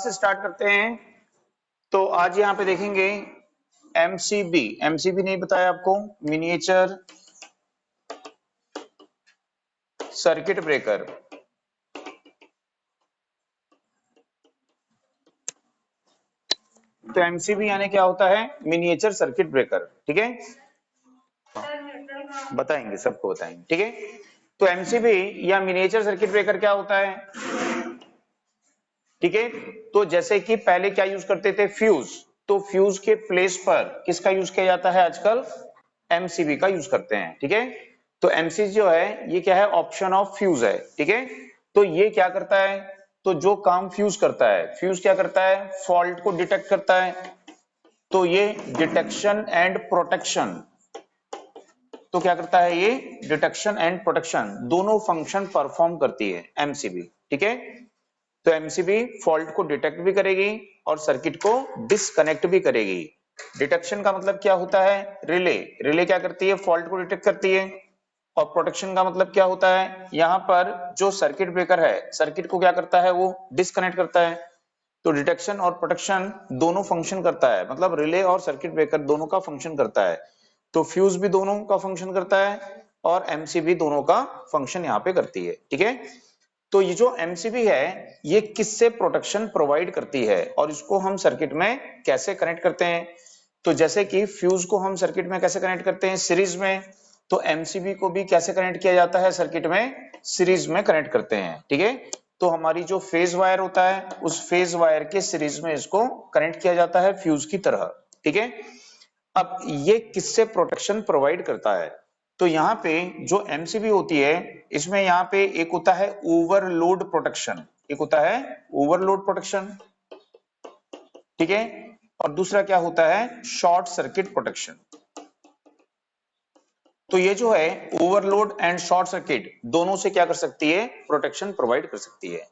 से स्टार्ट करते हैं। तो आज यहाँ पे देखेंगे एमसीबी। एमसीबी नहीं बताया आपको, मिनिएचर सर्किट ब्रेकर। तो एमसीबी यानी क्या होता है? Miniature circuit breaker. ठीक है, बताएंगे, सबको बताएंगे। ठीक है, तो एमसीबी या मिनिएचर सर्किट ब्रेकर क्या होता है? ठीक है, तो जैसे कि पहले क्या यूज करते थे? फ्यूज। तो फ्यूज के प्लेस पर किसका यूज किया जाता है आजकल? एमसीबी का यूज करते हैं। ठीक है, तो एमसीबी जो है ये क्या है? ऑप्शन ऑफ फ्यूज है। ठीक है, तो ये क्या करता है? तो जो काम फ्यूज करता है, फ्यूज क्या करता है? फॉल्ट को डिटेक्ट करता है। तो ये डिटेक्शन एंड प्रोटेक्शन, तो क्या करता है ये? डिटेक्शन एंड प्रोटेक्शन दोनों फंक्शन परफॉर्म करती है एमसीबी। ठीक है, तो एमसीबी फॉल्ट को डिटेक्ट भी करेगी और सर्किट को डिस्कनेक्ट भी करेगी। डिटेक्शन का मतलब क्या होता है? रिले। रिले क्या करती है? फॉल्ट को डिटेक्ट करती है। और प्रोटेक्शन का मतलब क्या होता है? यहाँ पर जो सर्किट ब्रेकर है, सर्किट को क्या करता है? वो डिस्कनेक्ट करता है। तो डिटेक्शन और प्रोटेक्शन दोनों फंक्शन करता है, मतलब रिले और सर्किट ब्रेकर दोनों का फंक्शन करता है। तो फ्यूज भी दोनों का फंक्शन करता है और एमसीबी दोनों का फंक्शन यहाँ पे करती है। ठीक है, तो ये जो एमसीबी है ये किससे प्रोटेक्शन प्रोवाइड करती है और इसको हम सर्किट में कैसे कनेक्ट करते हैं? तो जैसे कि फ्यूज को हम सर्किट में कैसे कनेक्ट करते हैं? सीरीज में। तो एमसीबी को भी कैसे कनेक्ट किया जाता है सर्किट में? सीरीज में कनेक्ट करते हैं। ठीक है, तो हमारी जो फेज वायर होता है उस फेज वायर के सीरीज में इसको कनेक्ट किया जाता है फ्यूज की तरह। ठीक है, अब ये किससे प्रोटेक्शन प्रोवाइड करता है? तो यहाँ पे जो एमसीबी होती है इसमें यहाँ पे एक होता है ओवरलोड प्रोटेक्शन, एक होता है ओवरलोड प्रोटेक्शन। ठीक है, और दूसरा क्या होता है? Short circuit protection. तो ये जो है ओवरलोड एंड शॉर्ट सर्किट दोनों से क्या कर सकती है? प्रोटेक्शन प्रोवाइड कर सकती है।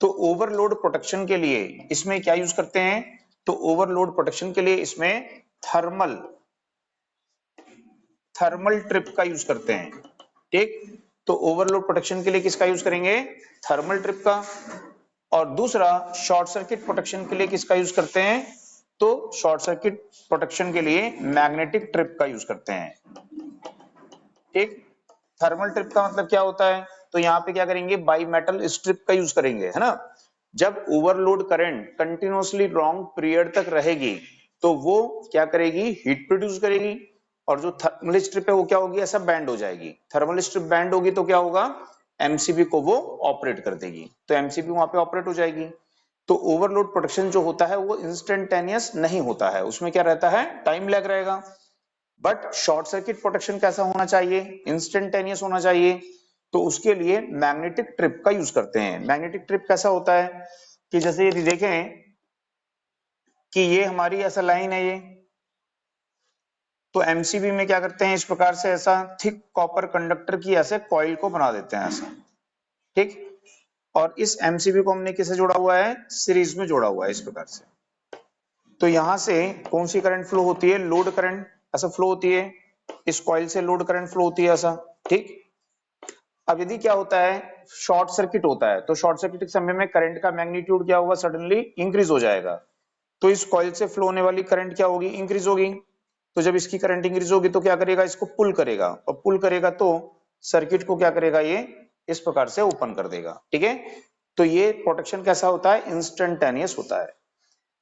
तो ओवरलोड प्रोटेक्शन के लिए इसमें क्या यूज करते हैं? तो ओवरलोड प्रोटेक्शन के लिए इसमें थर्मल थर्मल ट्रिप का यूज करते हैं। ठीक, तो ओवरलोड प्रोटेक्शन के लिए किसका यूज करेंगे? थर्मल ट्रिप का। और दूसरा शॉर्ट सर्किट प्रोटेक्शन के लिए किसका यूज करते हैं? तो शॉर्ट सर्किट प्रोटेक्शन के लिए मैग्नेटिक ट्रिप का यूज करते हैं। ठीक, थर्मल ट्रिप का मतलब क्या होता है? तो यहाँ पे क्या करेंगे? बाई मेटल स्ट्रिप का यूज करेंगे, है ना। जब overload current continuously long period तक रहेगी तो वो क्या करेगी? हीट प्रोड्यूस करेगी। और जो थर्मल स्ट्रिप है वो क्या होगी? ऐसा बैंड हो जाएगी। थर्मल स्ट्रिप बैंड होगी तो क्या होगा? एमसीबी को वो ऑपरेट कर देगी, तो एमसीबी वहां पे ऑपरेट हो जाएगी। तो ओवरलोड प्रोटेक्शन जो होता है वो इंस्टेंटेनियस नहीं होता है, उसमें क्या रहता है? टाइम लैग रहेगा। बट शॉर्ट सर्किट प्रोटेक्शन कैसा होना चाहिए? इंस्टेंटेनियस होना चाहिए। तो उसके लिए मैग्नेटिक ट्रिप का यूज करते हैं। मैग्नेटिक ट्रिप कैसा होता है कि जैसे यदि देखें कि ये हमारी ऐसा लाइन है ये, तो एमसीबी में क्या करते हैं? इस प्रकार से ऐसा थिक कॉपर कंडक्टर की ऐसे कॉइल को बना देते हैं ऐसा। ठीक, और इस एमसीबी को हमने किसे जोड़ा हुआ है? सीरीज में जोड़ा हुआ है इस प्रकार से। तो यहां से कौन सी करंट फ्लो होती है? लोड करंट ऐसा फ्लो होती है। इस कॉइल से लोड करंट फ्लो होती है ऐसा। ठीक, अब यदि क्या होता है? शॉर्ट सर्किट होता है तो शॉर्ट सर्किट के समय में करंट का मैग्नीट्यूड क्या होगा? सडनली इंक्रीज हो जाएगा। तो इस कॉइल से फ्लो होने वाली करंट क्या होगी? इंक्रीज होगी। तो जब इसकी करंट इंक्रीज होगी तो क्या करेगा? इसको पुल करेगा, और पुल करेगा तो सर्किट को क्या करेगा? ये इस प्रकार से ओपन कर देगा। ठीक है, तो ये प्रोटेक्शन कैसा होता है? इंस्टेंटेनियस होता है।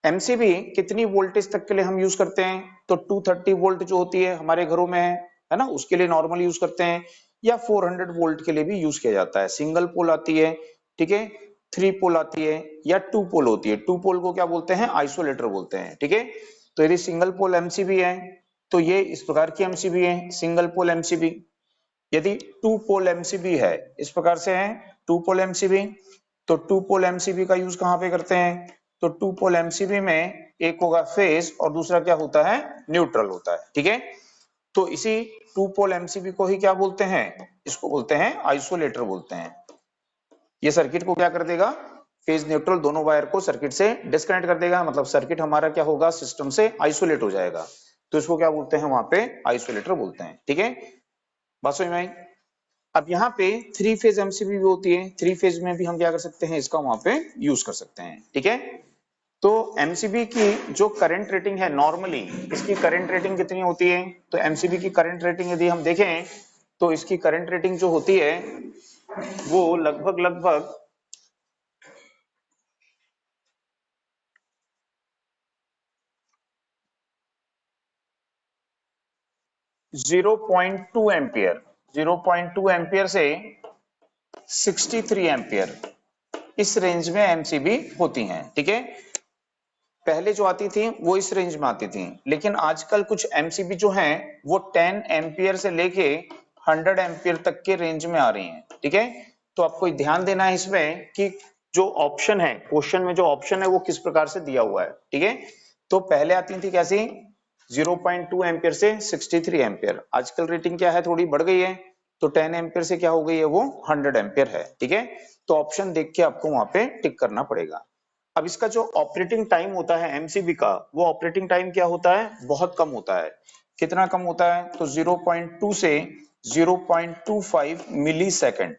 एमसीबी कितनी वोल्टेज तक के लिए हम यूज करते हैं? तो 230 वोल्ट जो होती है हमारे घरों में है ना, उसके लिए नॉर्मल यूज करते हैं। या 400 वोल्ट के लिए भी यूज किया जाता है। सिंगल पोल आती है, ठीक है, 3 पोल आती है, या 2 पोल होती है। 2 पोल को क्या बोलते हैं? आइसोलेटर बोलते हैं। ठीक है, तो यदि सिंगल पोल एमसीबी है तो ये इस प्रकार की एमसीबी है, सिंगल पोल एमसीबी। यदि 2 पोल एमसीबी है, इस प्रकार से है 2 पोल एमसीबी, तो 2 पोल एमसीबी का यूज कहां पे करते हैं? तो 2 पोल एमसीबी में एक होगा फेज और दूसरा क्या होता है? न्यूट्रल होता है। ठीक है, तो इसी 2 पोल एमसीबी को ही क्या बोलते हैं? इसको बोलते हैं आइसोलेटर बोलते हैं। ये सर्किट को क्या कर देगा? फेज न्यूट्रल दोनों वायर को सर्किट से डिस्कनेक्ट कर देगा, मतलब सर्किट हमारा क्या होगा? सिस्टम से आइसोलेट हो जाएगा। तो इसको क्या बोलते हैं? वहां पे आइसोलेटर बोलते हैं। ठीक है, बात समझ में आई? अब यहाँ पे 3 फेज एमसीबी भी होती है। 3 फेज में भी हम क्या कर सकते हैं? इसका वहां पे यूज कर सकते हैं। ठीक है, तो एमसीबी की जो करंट रेटिंग है नॉर्मली, इसकी करंट रेटिंग कितनी होती है? तो एमसीबी की करंट रेटिंग यदि हम देखें तो इसकी करंट रेटिंग जो होती है वो लगभग लगभग 0.2 एम्पियर, 0.2 एम्पियर से 63 एम्पियर, इस रेंज में एमसीबी होती हैं। ठीक है, पहले जो आती थी वो इस रेंज में आती थी, लेकिन आजकल कुछ एमसीबी जो हैं वो 10 एम्पियर से लेके 100 एम्पियर तक के रेंज में आ रही हैं। ठीक है, तो आपको ध्यान देना है इसमें कि जो ऑप्शन है, क्वेश्चन में जो ऑप्शन है वो किस प्रकार से दिया हुआ है। ठीक है, तो पहले आती थी कैसी, 0.2 एम्पियर से 63 एम्पियर, आजकल रेटिंग क्या है, थोड़ी बढ़ गई है, तो 10 एम्पियर से क्या हो गई है, वो 100 एम्पियर है। ठीक है, तो ऑप्शन देख के आपको वहां पे टिक करना पड़ेगा। अब इसका जो ऑपरेटिंग टाइम होता है एमसीबी का, वो ऑपरेटिंग टाइम क्या होता है, बहुत कम होता है। कितना कम होता है? तो 0.2 से 0.25 मिली सेकेंड,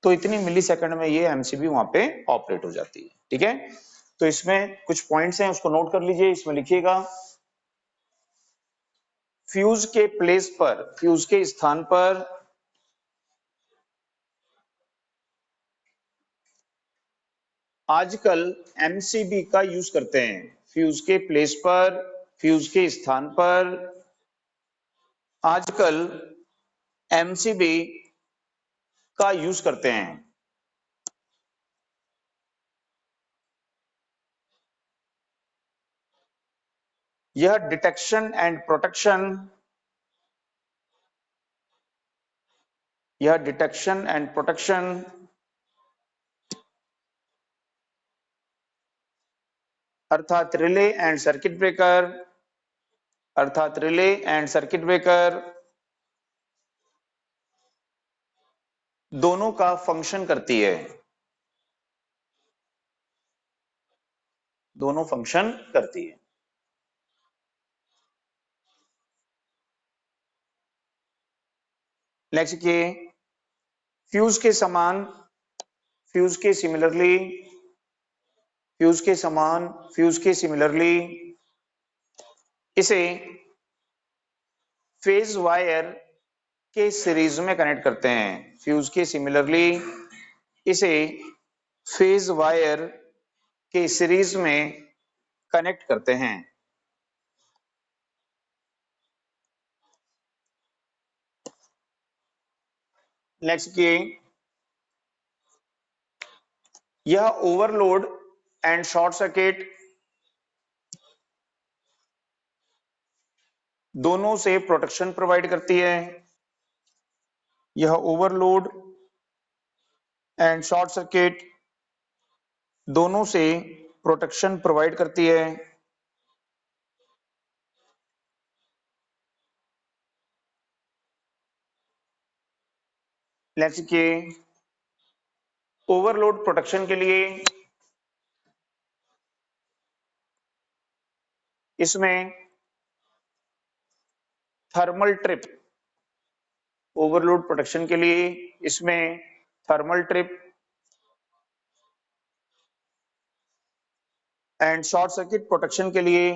तो इतनी मिली सेकेंड में ये एमसीबी वहां पे ऑपरेट हो जाती है। ठीक है, तो इसमें कुछ पॉइंट्स हैं, उसको नोट कर लीजिए, इसमें लिखिएगा फ्यूज के प्लेस पर, फ्यूज के स्थान पर आजकल एमसीबी का यूज करते हैं। फ्यूज के प्लेस पर, फ्यूज के स्थान पर आजकल एमसीबी का यूज करते हैं। यह डिटेक्शन एंड प्रोटेक्शन, यह डिटेक्शन एंड प्रोटेक्शन अर्थात रिले एंड सर्किट ब्रेकर, अर्थात रिले एंड सर्किट ब्रेकर दोनों का फंक्शन करती है, दोनों फंक्शन करती है। नेक्स्ट के फ्यूज के समान, फ्यूज के सिमिलरली, फ्यूज के समान, फ्यूज के सिमिलरली इसे फेज वायर के सीरीज में कनेक्ट करते हैं। फ्यूज के सिमिलरली इसे फेज वायर के सीरीज में कनेक्ट करते हैं। नेक्स्ट की यह ओवरलोड एंड शॉर्ट सर्किट दोनों से प्रोटेक्शन प्रोवाइड करती है। यह ओवरलोड एंड शॉर्ट सर्किट दोनों से प्रोटेक्शन प्रोवाइड करती है। नेक्स्ट की ओवरलोड प्रोटेक्शन के लिए इसमें थर्मल ट्रिप, ओवरलोड प्रोटेक्शन के लिए इसमें thermal trip and short circuit protection के लिए,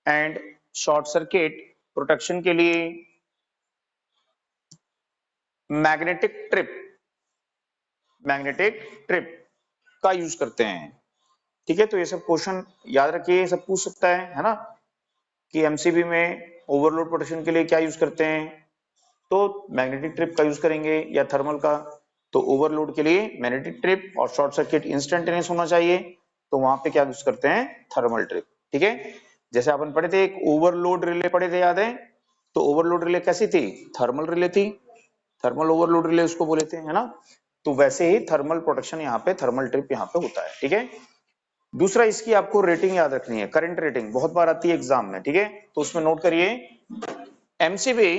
एंड शॉर्ट सर्किट प्रोटेक्शन के लिए मैग्नेटिक ट्रिप, मैग्नेटिक ट्रिप का यूज करते हैं। ठीक है, तो ये सब क्वेश्चन याद रखिए, ये सब पूछ सकता है ना, कि एमसीबी में ओवरलोड प्रोटेक्शन के लिए क्या यूज करते हैं, तो मैग्नेटिक ट्रिप का यूज करेंगे या थर्मल का। तो ओवरलोड के लिए मैग्नेटिक ट्रिप और शॉर्ट सर्किट इंस्टेंटेनियस होना चाहिए, तो वहां पे क्या यूज करते हैं, थर्मल ट्रिप। ठीक है, जैसे अपन पढ़े थे एक ओवरलोड रिले पढ़े थे, याद है? तो ओवरलोड रिले कैसी थी, थर्मल रिले थी, थर्मल ओवरलोड रिले उसको बोले थे, है ना। तो वैसे ही थर्मल प्रोटेक्शन यहाँ पे, थर्मल ट्रिप यहाँ पे होता है। ठीक है, दूसरा इसकी आपको रेटिंग याद रखनी है, करंट रेटिंग बहुत बार आती है एग्जाम में। ठीक है, तो उसमें नोट करिए एमसीबी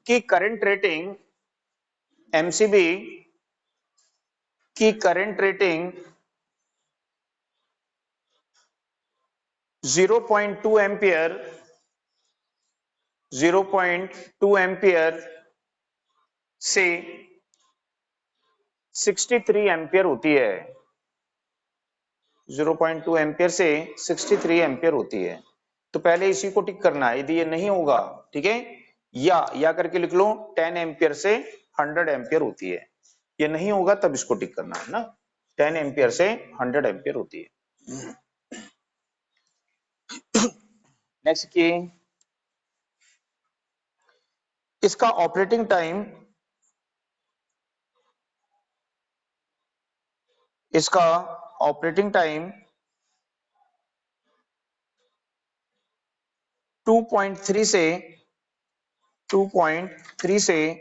की करंट रेटिंग, एमसीबी की करंट रेटिंग 0.2 एम्पियर, 0.2 एम्पियर से 63 एम्पियर होती है, 0.2 एम्पियर से 63 एम्पियर होती है। तो पहले इसी को टिक करना है, यदि ये नहीं होगा, ठीक है, या करके लिख लो 10 एम्पियर से 100 एम्पियर होती है, ये नहीं होगा तब इसको टिक करना है ना, 10 एम्पियर से 100 एम्पियर होती है। नेक्स्ट की, इसका ऑपरेटिंग टाइम, इसका ऑपरेटिंग टाइम 2.3 से 2.3 से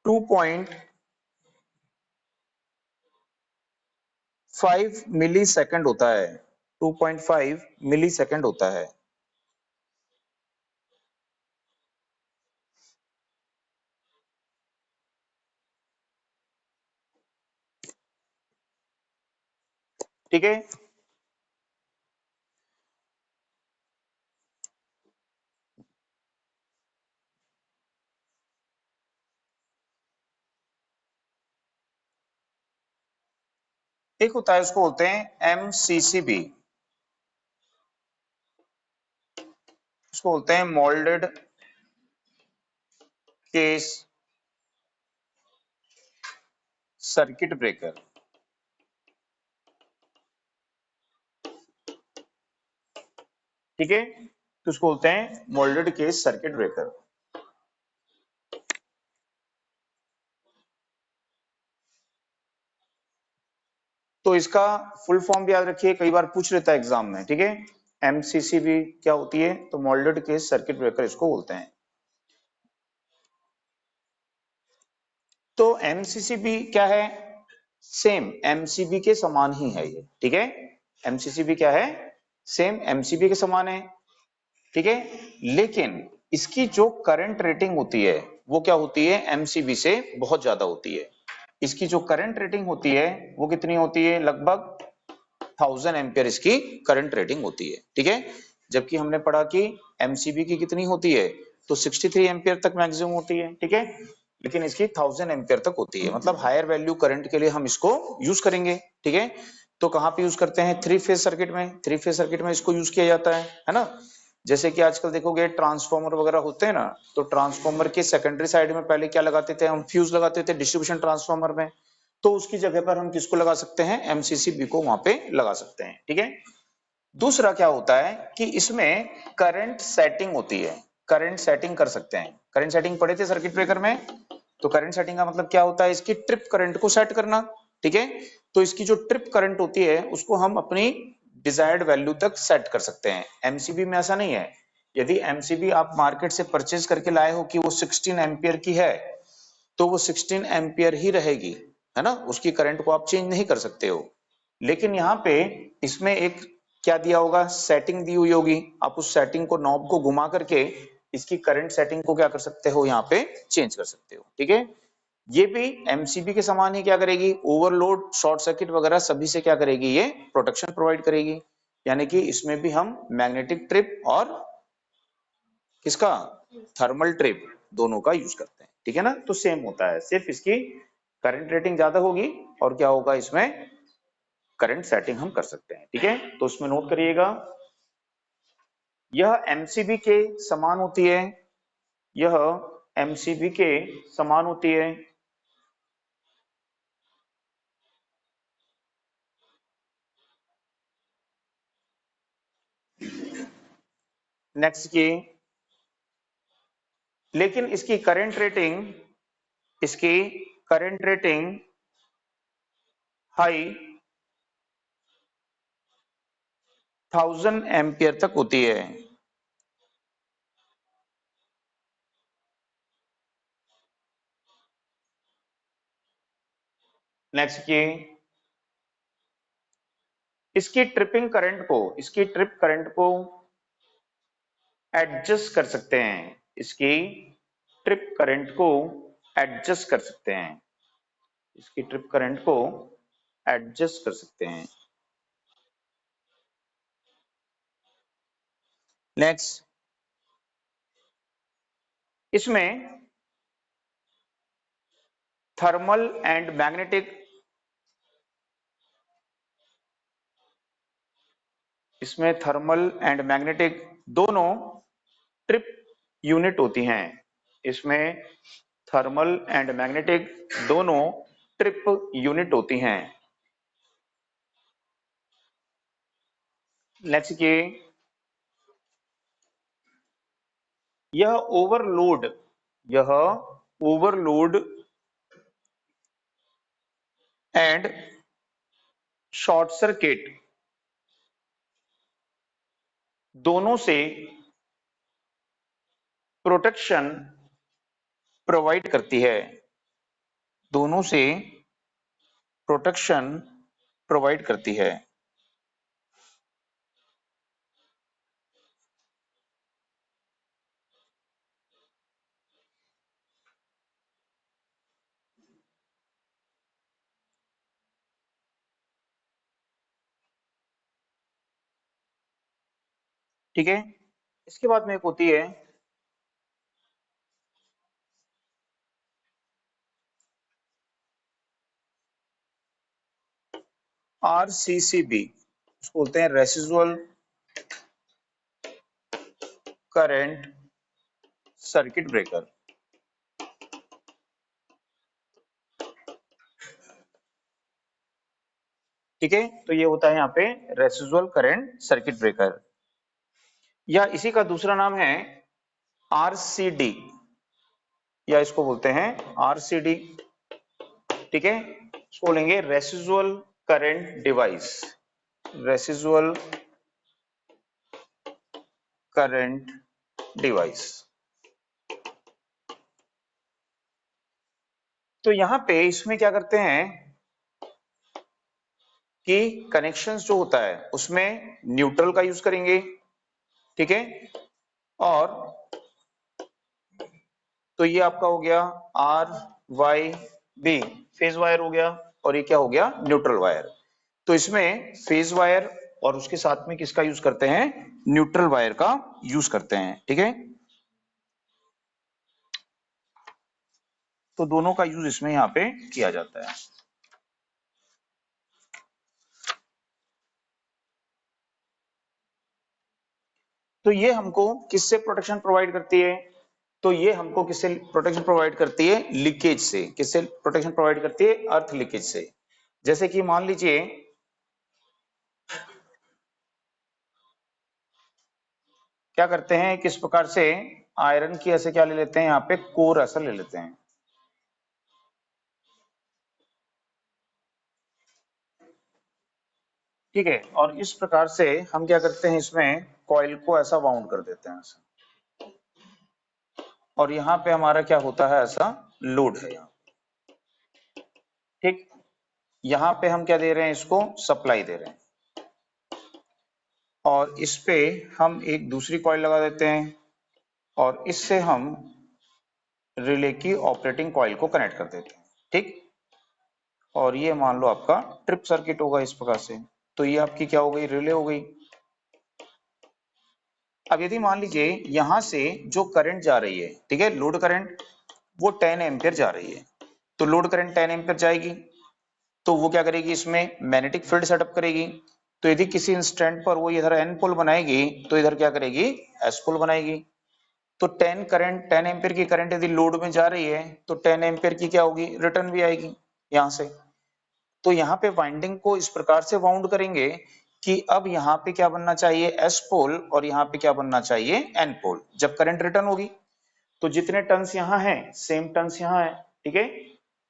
2.5 मिली सेकंड होता है, 2.5 मिली सेकंड होता है। ठीक है, एक होता है उसको बोलते हैं एमसीसीबी, उसको बोलते हैं मोल्डेड केस सर्किट ब्रेकर। ठीक है, तो उसको बोलते हैं मोल्डेड केस सर्किट ब्रेकर। तो इसका फुल फॉर्म भी याद रखिए, कई बार पूछ लेता है एग्जाम में। ठीक है, एमसीसीबी क्या होती है, तो मोल्डेड केस सर्किट ब्रेकर इसको बोलते हैं। तो एमसीसीबी क्या है, सेम एमसीबी के समान ही है ये। ठीक है, एमसीसीबी क्या है, सेम एमसीबी के समान है। ठीक है, लेकिन इसकी जो करंट रेटिंग होती है वो क्या होती है, एमसीबी से बहुत ज्यादा होती है। इसकी जो करंट रेटिंग होती है वो कितनी होती है, लगभग 1000 एम्पियर इसकी करंट रेटिंग होती है। ठीक है, जबकि हमने पढ़ा कि एमसीबी की कितनी होती है, तो 63 एम्पियर तक मैक्सिमम होती है। ठीक है, लेकिन इसकी 1000 एम्पियर तक होती है, मतलब हायर वैल्यू करंट के लिए हम इसको यूज करेंगे। ठीक है, तो कहां पे यूज करते हैं, थ्री फेज सर्किट में, थ्री फेज सर्किट में इसको यूज किया जाता है ना। जैसे कि आजकल देखोगे ट्रांसफॉर्मर वगैरह होते हैं ना, तो ट्रांसफॉर्मर के सेकेंडरी साइड में पहले क्या लगाते थे हम, फ्यूज लगाते थे डिस्ट्रीब्यूशन ट्रांसफॉर्मर में। तो उसकी जगह पर हम किसको लगा सकते हैं, एमसीसीबी को वहां पे लगा सकते हैं। ठीक है, दूसरा क्या होता है कि इसमें करंट सेटिंग होती है, करंट सेटिंग कर सकते हैं। करंट सेटिंग पढ़े थे सर्किट ब्रेकर में, तो करंट सेटिंग का मतलब क्या होता है, इसकी ट्रिप करंट को सेट करना। ठीक है, तो इसकी जो ट्रिप करंट होती है उसको हम अपनी डिजायर्ड वैल्यू तक सेट कर सकते हैं। एमसीबी में ऐसा नहीं है, यदि एमसीबी आप मार्केट से परचेज करके लाए हो कि वो 16 एम्पियर की है, तो वो 16 एम्पियर ही रहेगी, है ना, उसकी करंट को आप चेंज नहीं कर सकते हो। लेकिन यहाँ पे इसमें एक क्या दिया होगा, सेटिंग दी हुई होगी, आप उस सेटिंग को, नॉब को घुमा करके इसकी करंट सेटिंग को क्या कर सकते हो, यहाँ पे चेंज कर सकते हो। ठीक है, ये भी एमसीबी के समान ही क्या करेगी, ओवरलोड शॉर्ट सर्किट वगैरह सभी से क्या करेगी, ये प्रोटेक्शन प्रोवाइड करेगी। यानी कि इसमें भी हम मैग्नेटिक ट्रिप और किसका, थर्मल ट्रिप, दोनों का यूज करते हैं। ठीक है ना, तो सेम होता है, सिर्फ इसकी करंट रेटिंग ज्यादा होगी और क्या होगा, इसमें करंट सेटिंग हम कर सकते हैं। ठीक है, तो उसमें नोट करिएगा, यह एमसीबी के समान होती है, यह एमसीबी के समान होती है। नेक्स्ट की, लेकिन इसकी करंट रेटिंग, इसकी करंट रेटिंग हाई 1000 एम्पियर तक होती है। नेक्स्ट की, इसकी ट्रिपिंग करंट को, इसकी ट्रिप करंट को एडजस्ट कर सकते हैं, इसकी ट्रिप करंट को एडजस्ट कर सकते हैं, इसकी ट्रिप करंट को एडजस्ट कर सकते हैं। नेक्स्ट, इसमें थर्मल एंड मैग्नेटिक, इसमें थर्मल एंड मैग्नेटिक दोनों ट्रिप यूनिट होती हैं। इसमें थर्मल एंड मैग्नेटिक दोनों ट्रिप यूनिट होती हैं। लेट्स के यह ओवरलोड एंड शॉर्ट सर्किट दोनों से प्रोटेक्शन प्रोवाइड करती है, दोनों से प्रोटेक्शन प्रोवाइड करती है। ठीक है, इसके बाद में एक होती है RCCB, उसको बोलते हैं रेसिजुअल करंट सर्किट ब्रेकर। ठीक है, तो ये होता है यहाँ पे रेसिजुअल करंट सर्किट ब्रेकर, या इसी का दूसरा नाम है RCD, या इसको बोलते हैं RCD। ठीक है, इसको बोलेंगे रेसिजुअल करंट डिवाइस, रेसिजुअल करंट डिवाइस। तो यहां पे इसमें क्या करते हैं कि कनेक्शंस जो होता है उसमें न्यूट्रल का यूज करेंगे। ठीक है, और तो ये आपका हो गया RYB फेज वायर हो गया, और ये क्या हो गया न्यूट्रल वायर। तो इसमें फेज वायर और उसके साथ में किसका यूज करते हैं, न्यूट्रल वायर का यूज करते हैं। ठीक है, तो दोनों का यूज इसमें यहाँ पे किया जाता है। तो ये हमको किससे प्रोटेक्शन प्रोवाइड करती है, तो ये हमको किससे प्रोटेक्शन प्रोवाइड करती है, लीकेज से। किससे प्रोटेक्शन प्रोवाइड करती है, अर्थ लीकेज से। जैसे कि मान लीजिए क्या करते हैं, किस प्रकार से आयरन की ऐसे क्या ले लेते हैं, यहाँ पे कोर ऐसा ले लेते हैं। ठीक है, और इस प्रकार से हम क्या करते हैं, इसमें कॉइल को ऐसा वाउंड कर देते हैं ऐसा, और यहाँ पे हमारा क्या होता है, ऐसा लोड है यहाँ। ठीक, यहाँ पे हम क्या दे रहे हैं, इसको सप्लाई दे रहे हैं, और इस पे हम एक दूसरी कॉइल लगा देते हैं, और इससे हम रिले की ऑपरेटिंग कॉइल को कनेक्ट कर देते हैं। ठीक, और ये मान लो आपका ट्रिप सर्किट होगा इस प्रकार से। तो ये आपकी क्या हो गई, रिले हो गई। अब यदि मान लीजिए यहां से जो करंट जा रही है, ठीक है, लोड करंट, वो 10 एम्पियर जा रही है, तो लोड करंट 10 एम्पियर जाएगी, तो वो क्या करेगी, इसमें मैग्नेटिक फील्ड सेटअप करेगी। तो यदि किसी इंस्टेंट पर वो इधर एन पोल बनाएगी, तो इधर क्या करेगी, एस पोल बनाएगी। तो 10 एम्पियर की करंट यदि लोड में जा रही है, तो 10 एम्पियर की क्या होगी, रिटर्न भी आएगी यहां से। तो यहाँ पे वाइंडिंग को इस प्रकार से वाउंड करेंगे कि अब यहाँ पे क्या बनना चाहिए, एस पोल, और यहाँ पे क्या बनना चाहिए, एन पोल। जब करंट रिटर्न होगी तो जितने टर्न्स यहाँ हैं सेम टर्न्स यहाँ है। ठीक है,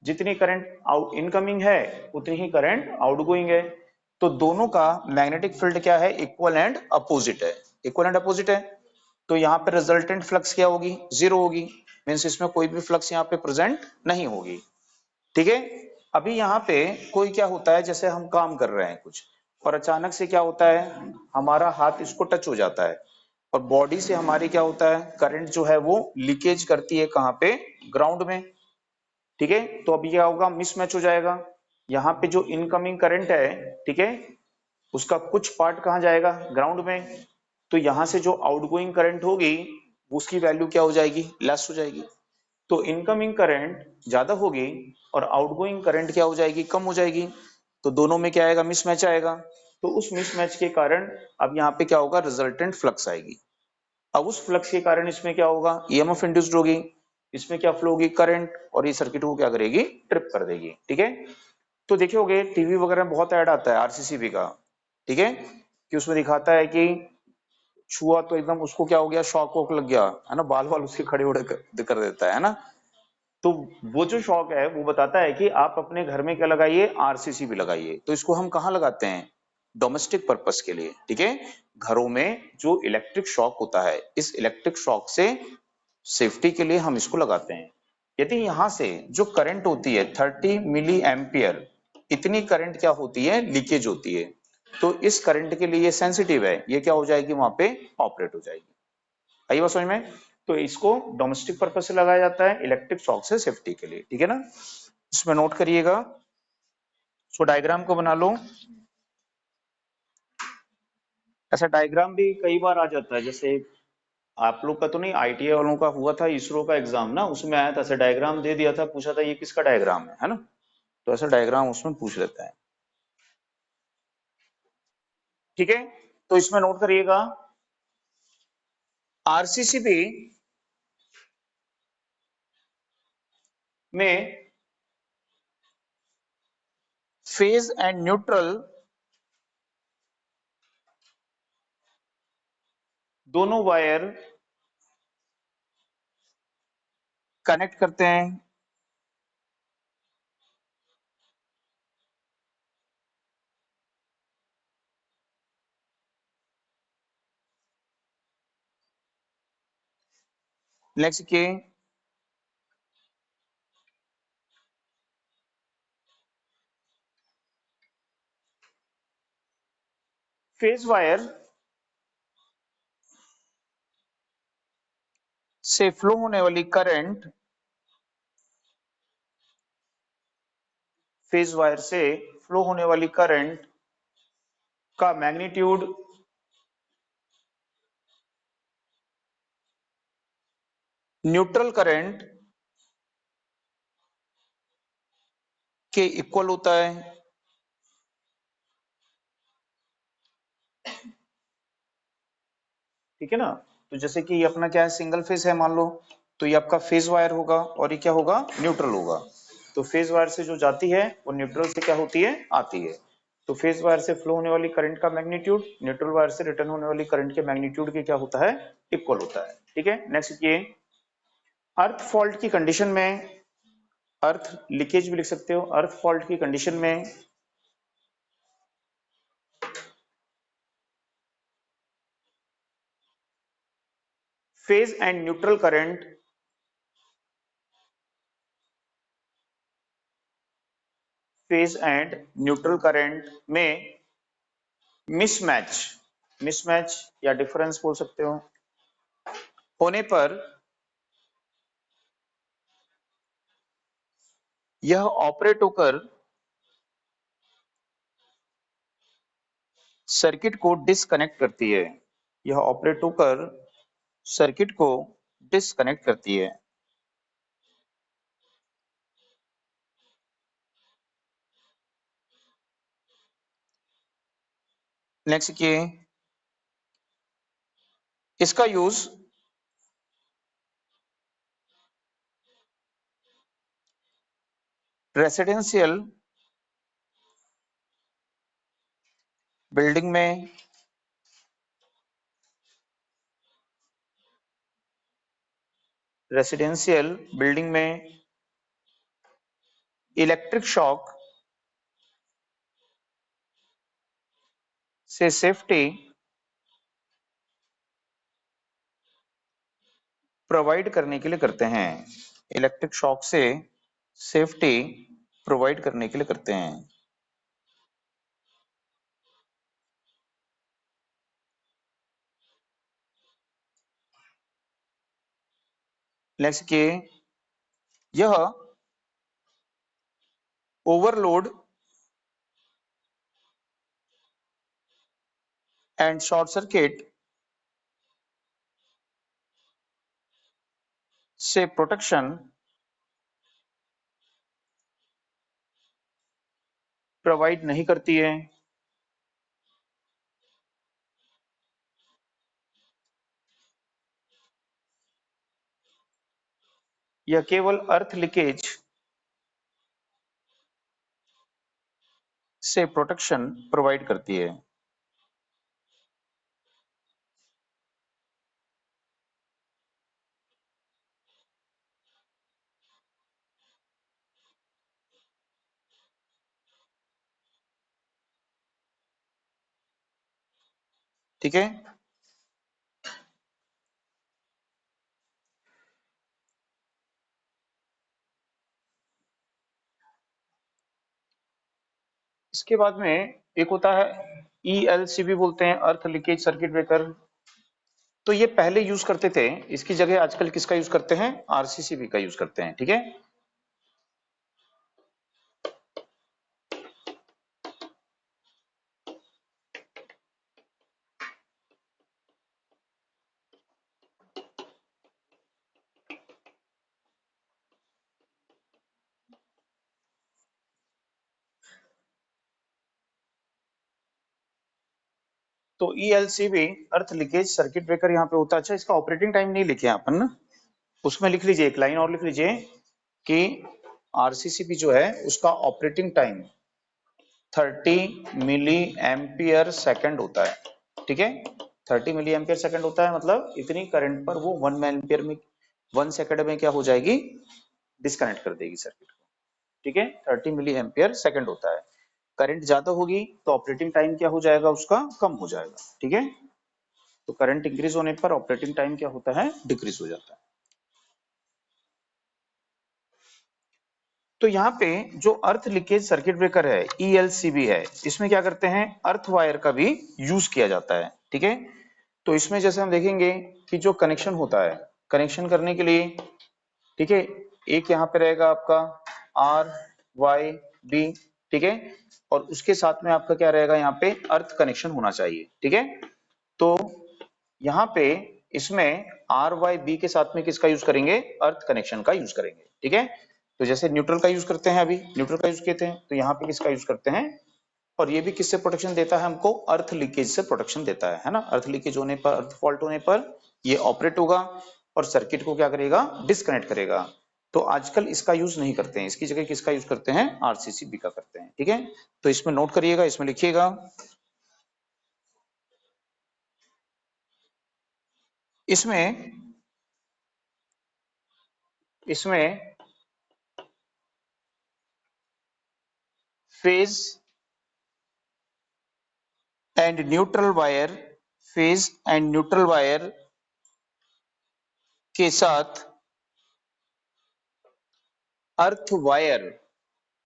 जितनी करंट आउट इनकमिंग है उतनी ही करंट आउटगोइंग है। तो दोनों का मैग्नेटिक फील्ड क्या है, इक्वल एंड अपोजिट है, इक्वल एंड अपोजिट है। तो यहाँ पे रिजल्टेंट फ्लक्स क्या होगी, जीरो होगी, मीन्स इसमें कोई भी फ्लक्स यहाँ पे प्रेजेंट नहीं होगी। ठीक है, अभी यहाँ पे कोई क्या होता है, जैसे हम काम कर रहे हैं कुछ, और अचानक से क्या होता है, हमारा हाथ इसको टच हो जाता है, और बॉडी से हमारी क्या होता है, करंट जो है वो लीकेज करती है कहाँ पे, ग्राउंड में। ठीक है, तो अभी क्या होगा, मिसमैच हो जाएगा। यहाँ पे जो इनकमिंग करंट है, ठीक है, उसका कुछ पार्ट कहाँ जाएगा, ग्राउंड में। तो यहाँ से जो आउटगोइंग करंट होगी उसकी वैल्यू क्या हो जाएगी, लेस हो जाएगी। तो इनकमिंग करंट ज्यादा होगी और आउटगोइंग करंट क्या हो जाएगी, कम हो जाएगी। तो दोनों में क्या आएगा, मिसमैच आएगा। तो उस मिसमैच के कारण अब यहाँ पे क्या होगा, रिजल्टेंट फ्लक्स आएगी। अब उस फ्लक्स के कारण इसमें क्या होगा, ईएमएफ इंड्यूस्ड होगी, इसमें क्या फ्लो होगी, करंट, और ये सर्किट को क्या करेगी, ट्रिप कर देगी। ठीक है। तो देखे होगे टीवी वगैरह में बहुत ऐड आता है आरसीसीबी का, ठीक है, कि उसमें दिखाता है कि छुआ तो एकदम उसको क्या हो गया, शॉक वॉक लग गया, है ना, बाल बाल उसके खड़े उड़े कर देता है ना। तो वो जो शॉक है वो बताता है कि आप अपने घर में क्या लगाइए, आरसीसीबी लगाइए। तो इसको हम कहाँ लगाते हैं, डोमेस्टिक पर्पस के लिए। ठीक है, घरों में जो इलेक्ट्रिक शॉक होता है, इस इलेक्ट्रिक शॉक से सेफ्टी के लिए हम इसको लगाते हैं। यदि यहां से जो करंट होती है 30 मिली एम्पियर, इतनी करंट क्या होती है, लीकेज होती है। तो इस करंट के लिए ये सेंसिटिव है, ये क्या हो जाएगी, वहां पे ऑपरेट हो जाएगी। आई बात समझ में। तो इसको डोमेस्टिक पर्पज से लगाया जाता है, इलेक्ट्रिक शॉक से सेफ्टी के लिए। ठीक है ना, इसमें नोट करिएगा। सो डायग्राम को बना लो। ऐसा डायग्राम भी कई बार आ जाता है, जैसे आप लोग का तो नहीं, आईटीआई वालों का हुआ था इसरो का एग्जाम ना, उसमें आया था, ऐसा डायग्राम दे दिया था, पूछा था ये किसका डायग्राम है ना। तो ऐसा डायग्राम उसमें पूछ लेता है। ठीक है, तो इसमें नोट करिएगा, आरसीसीबी में फेज एंड न्यूट्रल दोनों वायर कनेक्ट करते हैं। नेक्स्ट के फेज वायर से फ्लो होने वाली करंट, फेज वायर से फ्लो होने वाली करंट का मैग्नीट्यूड न्यूट्रल करंट के इक्वल होता है। ठीक है ना। तो जैसे कि ये अपना क्या है, सिंगल फेज है मान लो, तो ये आपका फेज वायर होगा और ये क्या होगा, न्यूट्रल होगा। तो फेज वायर से जो जाती है वो न्यूट्रल से क्या होती है, आती है। तो फेज वायर से फ्लो होने वाली करंट का मैग्नीट्यूड न्यूट्रल वायर से रिटर्न होने वाली करंट के मैग्नीट्यूड के क्या होता है, इक्वल होता है। ठीक है, नेक्स्ट ये अर्थ फॉल्ट की कंडीशन में, अर्थ लीकेज भी लिख सकते हो, अर्थ फॉल्ट की कंडीशन में phase and neutral current, phase and neutral current में मिसमैच, मिसमैच या डिफरेंस बोल सकते हो, होने पर यह ऑपरेट होकर सर्किट को डिस्कनेक्ट करती है। यह ऑपरेट होकर सर्किट को डिस्कनेक्ट करती है। नेक्स्ट के इसका यूज रेसिडेंशियल बिल्डिंग में, रेसिडेंशियल बिल्डिंग में इलेक्ट्रिक शॉक से सेफ्टी प्रोवाइड करने के लिए करते हैं। इलेक्ट्रिक शॉक से सेफ्टी प्रोवाइड करने के लिए करते हैं। नेक्स्ट के यह ओवरलोड एंड शॉर्ट सर्किट से प्रोटेक्शन प्रोवाइड नहीं करती है, या केवल अर्थ लीकेज से प्रोटेक्शन प्रोवाइड करती है। ठीक है, इसके बाद में एक होता है ELCB बोलते हैं, अर्थ लीकेज सर्किट ब्रेकर। तो ये पहले यूज करते थे, इसकी जगह आजकल किसका यूज करते हैं, RCCB का यूज करते हैं। ठीक है, तो ELCB अर्थ लीकेज सर्किट ब्रेकर यहाँ पे होता है। अच्छा, इसका ऑपरेटिंग टाइम नहीं लिखे हैं अपन ना, उसमें लिख लीजिए, एक लाइन और लिख लीजिए कि RCCB जो है उसका operating time 30 milli ampere second होता है। ठीक है, 30 मिली एम्पियर सेकेंड होता है, मतलब इतनी करंट पर वो 1 एम्पियर में 1 सेकेंड में क्या हो जाएगी, डिस्कनेक्ट कर देगी सर्किट को। ठीक है, 30 मिली एम्पियर सेकेंड होता है। करंट ज्यादा होगी तो ऑपरेटिंग टाइम क्या हो जाएगा, उसका कम हो जाएगा। ठीक है, तो करंट इंक्रीज होने पर ऑपरेटिंग टाइम क्या होता है, डिक्रीज हो जाता है। तो यहाँ पे जो अर्थ लीकेज सर्किट ब्रेकर है, ELCB है, इसमें क्या करते हैं, अर्थ वायर का भी यूज किया जाता है। ठीक है, तो इसमें जैसे हम देखेंगे कि जो कनेक्शन होता है, कनेक्शन करने के लिए, ठीक है, एक यहाँ पे रहेगा आपका RYB। ठीक है, और उसके साथ में आपका क्या रहेगा, यहाँ पे अर्थ कनेक्शन होना चाहिए। ठीक है, तो यहाँ पे इसमें RYB के साथ में किसका यूज करेंगे, अर्थ कनेक्शन का यूज करेंगे। ठीक है, तो जैसे न्यूट्रल का यूज करते हैं, अभी न्यूट्रल का यूज किए थे, तो यहाँ पे किसका यूज करते हैं, और ये भी किससे प्रोटेक्शन देता है हमको, अर्थ लीकेज से प्रोटेक्शन देता है ना। अर्थ लीकेज होने पर, अर्थ फॉल्ट होने पर ये ऑपरेट होगा और सर्किट को क्या करेगा, डिस्कनेक्ट करेगा। तो आजकल इसका यूज नहीं करते हैं, इसकी जगह किसका यूज करते हैं, RCCB का करते हैं। ठीक है, तो इसमें नोट करिएगा, इसमें लिखिएगा, इसमें इसमें phase and neutral wire, phase and neutral wire के साथ अर्थ वायर,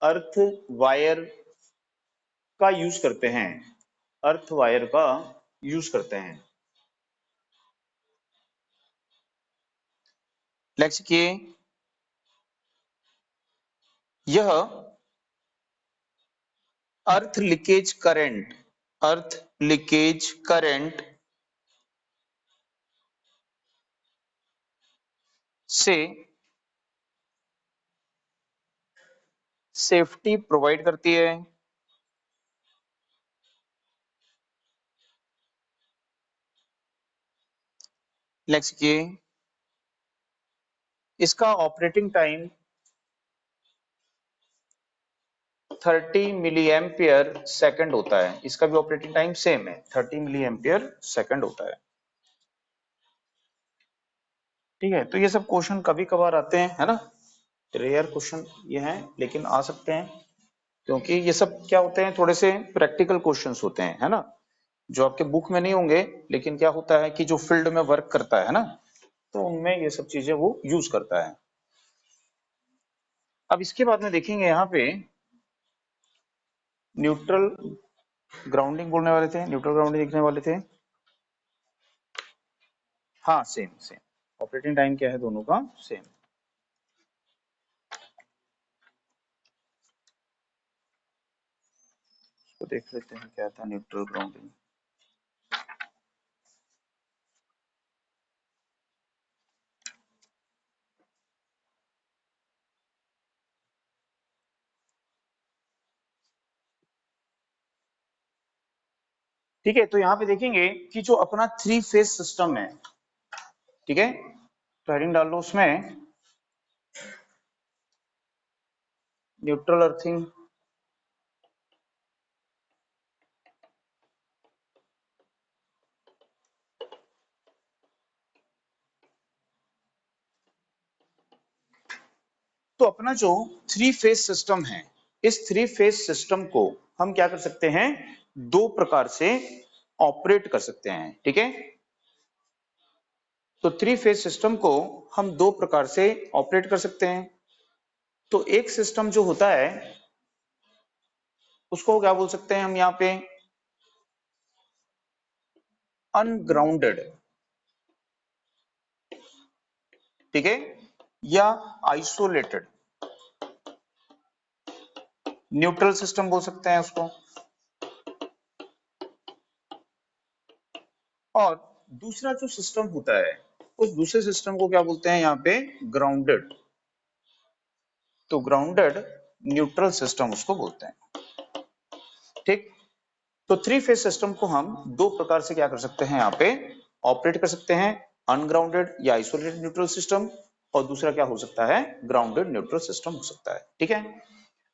अर्थ वायर का यूज करते हैं, अर्थ वायर का यूज करते हैं। नेक्स्ट किए, यह earth leakage current, earth leakage current से सेफ्टी प्रोवाइड करती है। नेक्स्ट किए, इसका operating time 30 milli ampere second होता है। इसका भी ऑपरेटिंग टाइम सेम है, 30 मिली एम्पियर सेकेंड होता है। ठीक है, तो ये सब क्वेश्चन कभी कभार आते हैं, है ना, रेयर क्वेश्चन ये हैं, लेकिन आ सकते हैं, क्योंकि ये सब क्या होते हैं, थोड़े से प्रैक्टिकल क्वेश्चंस होते हैं, है ना, जो आपके बुक में नहीं होंगे, लेकिन क्या होता है कि जो फील्ड में वर्क करता है ना, तो उनमें ये सब चीजें वो यूज करता है। अब इसके बाद में देखेंगे यहाँ पे न्यूट्रल ग्राउंडिंग बोलने वाले थे, न्यूट्रल ग्राउंडिंग देखने वाले थे। हाँ, सेम सेम ऑपरेटिंग टाइम क्या है दोनों का, सेम। तो देख लेते हैं क्या था न्यूट्रल ग्राउंडिंग। ठीक है, तो यहाँ पे देखेंगे कि जो अपना 3 फेज सिस्टम है, ठीक है, तो हेडिंग डाल लो उसमें न्यूट्रल अर्थिंग, तो अपना जो 3 फेज सिस्टम है, इस 3 फेज सिस्टम को हम क्या कर सकते हैं, दो प्रकार से ऑपरेट कर सकते हैं, ठीक है। तो 3 फेज सिस्टम को हम दो प्रकार से ऑपरेट कर सकते हैं। तो एक सिस्टम जो होता है उसको क्या बोल सकते हैं हम यहाँ पे, अनग्राउंडेड, ठीक है, या आइसोलेटेड न्यूट्रल सिस्टम बोल सकते हैं उसको। और दूसरा जो सिस्टम होता है, उस दूसरे सिस्टम को क्या बोलते हैं यहाँ पे, ग्राउंडेड। तो ग्राउंडेड न्यूट्रल सिस्टम उसको बोलते हैं, ठीक। तो 3 फेज सिस्टम को हम दो प्रकार से क्या कर सकते हैं यहाँ पे ऑपरेट कर सकते हैं, अनग्राउंडेड या आइसोलेटेड न्यूट्रल सिस्टम, और दूसरा क्या हो सकता है, ग्राउंडेड न्यूट्रल सिस्टम हो सकता है, ठीक है।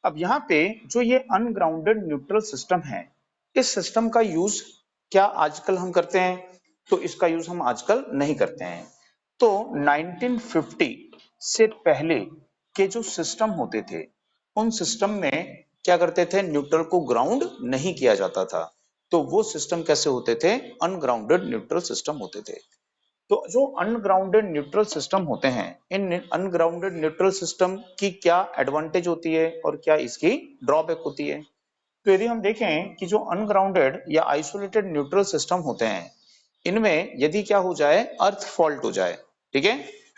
अब यहाँ पे जो ये अनग्राउंडेड न्यूट्रल सिस्टम है, इस सिस्टम का यूज क्या आजकल हम करते हैं, तो इसका यूज हम आजकल नहीं करते हैं। तो 1950 से पहले के जो सिस्टम होते थे, उन सिस्टम में क्या करते थे, न्यूट्रल को ग्राउंड नहीं किया जाता था। तो वो सिस्टम कैसे होते थे, अनग्राउंडेड न्यूट्रल सिस्टम होते थे। तो जो अनग्राउंडेड न्यूट्रल सिस्टम होते हैं, इन अनग्राउंडेड न्यूट्रल सिस्टम की क्या एडवांटेज होती है और क्या इसकी ड्रॉबैक होती है। तो यदि हम देखें कि जो अनग्राउंडेड या आइसोलेटेड न्यूट्रल सिस्टम होते हैं, इनमें यदि क्या हो जाए, अर्थ फॉल्ट हो जाए, ठीक है,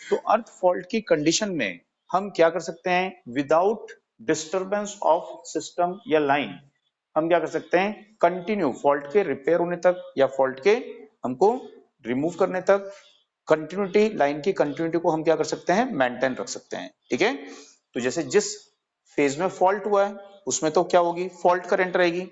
तो अर्थ फॉल्ट की कंडीशन में हम क्या कर सकते हैं, विदाउट डिस्टरबेंस ऑफ सिस्टम या लाइन, हम क्या कर सकते हैं, कंटिन्यू फॉल्ट के रिपेयर होने तक या फॉल्ट के हमको रिमूव करने तक, कंटिन्यूटी, लाइन की कंटिन्यूटी को हम क्या कर सकते हैं, मेंटेन रख सकते हैं, ठीक है। तो जैसे जिस फेज में फॉल्ट हुआ है उसमें तो क्या होगी, फॉल्ट करंट रहेगी,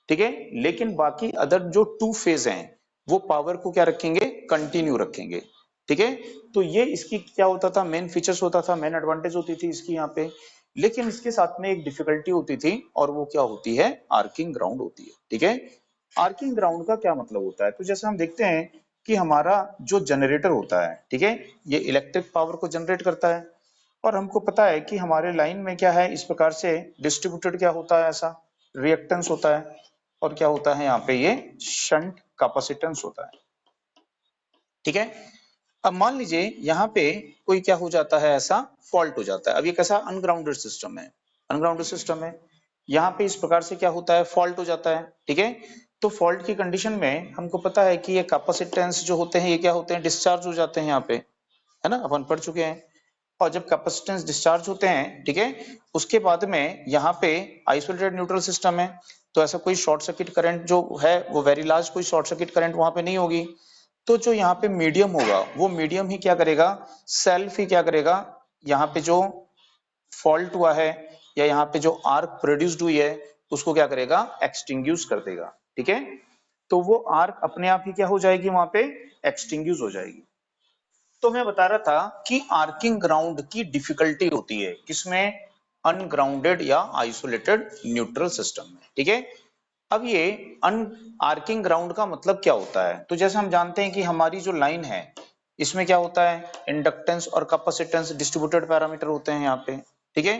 ठीक है, लेकिन बाकी अदर जो 2 फेज हैं वो पावर को क्या रखेंगे, कंटिन्यू रखेंगे, ठीक है। तो ये इसकी क्या होता था, मेन फीचर्स होता था, मेन एडवांटेज होती थी इसकी यहाँ पे। लेकिन इसके साथ में एक डिफिकल्टी होती थी, और वो क्या होती है, आर्किंग ग्राउंड होती है, ठीक है। आर्किंग ग्राउंड का क्या मतलब होता है, तो जैसे हम देखते हैं कि हमारा जो जनरेटर होता है, ठीक है, ये इलेक्ट्रिक पावर को जनरेट करता है, और हमको पता है कि हमारे लाइन में क्या है, इस प्रकार से डिस्ट्रीब्यूटेड क्या होता है, ऐसा रिएक्टेंस होता है, और क्या होता है यहाँ पे, ये शंट कैपेसिटेंस होता है, ठीक है। अब मान लीजिए यहाँ पे कोई क्या हो जाता है, ऐसा फॉल्ट हो जाता है। अब ये कैसा अनग्राउंडेड सिस्टम है, अनग्राउंडेड सिस्टम है, यहाँ पे इस प्रकार से क्या होता है, फॉल्ट हो जाता है, ठीक है। तो फॉल्ट की कंडीशन में हमको पता है कि ये कैपेसिटेंस जो होते हैं, ये क्या होते हैं, डिस्चार्ज हो जाते हैं यहाँ पे, है ना, अपन पढ़ चुके हैं। और जब कैपेसिटेंस डिस्चार्ज होते हैं, ठीक है, उसके बाद में यहाँ पे आइसोलेटेड न्यूट्रल सिस्टम है, तो ऐसा कोई शॉर्ट सर्किट करंट जो है, वो वेरी लार्ज कोई शॉर्ट सर्किट करंट वहां पे नहीं होगी। तो जो यहाँ पे मीडियम होगा, वो मीडियम ही क्या करेगा, सेल्फ ही क्या करेगा, यहाँ पे जो फॉल्ट हुआ है या यहाँ पे जो आर्क प्रोड्यूस्ड हुई है, उसको क्या करेगा, एक्सटिंग्यूश कर देगा, ठीक है। तो वो आर्क अपने आप ही क्या हो जाएगी, वहां पे एक्सटिंग्यूश हो जाएगी। तो मैं बता रहा था कि आर्किंग ग्राउंड की डिफिकल्टी होती है किसमें, अनग्राउंडेड या आइसोलेटेड न्यूट्रल सिस्टम में, ठीक है। अब ये अन आर्किंग ग्राउंड का मतलब क्या होता है, तो जैसे हम जानते हैं कि हमारी जो लाइन है, इसमें क्या होता है, इंडक्टेंस और कैपेसिटेंस डिस्ट्रीब्यूटेड पैरामीटर होते हैं यहाँ पे, ठीक है।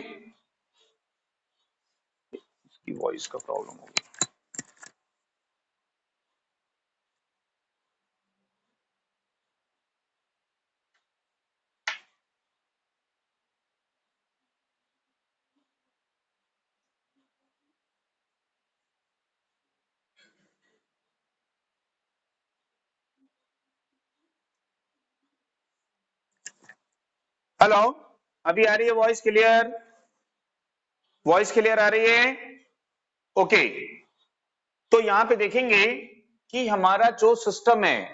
इसकी वॉइस का प्रॉब्लम हो गया। हेलो, अभी आ रही है वॉइस क्लियर, वॉइस क्लियर आ रही है, ओके। तो यहां पे देखेंगे कि हमारा जो सिस्टम है,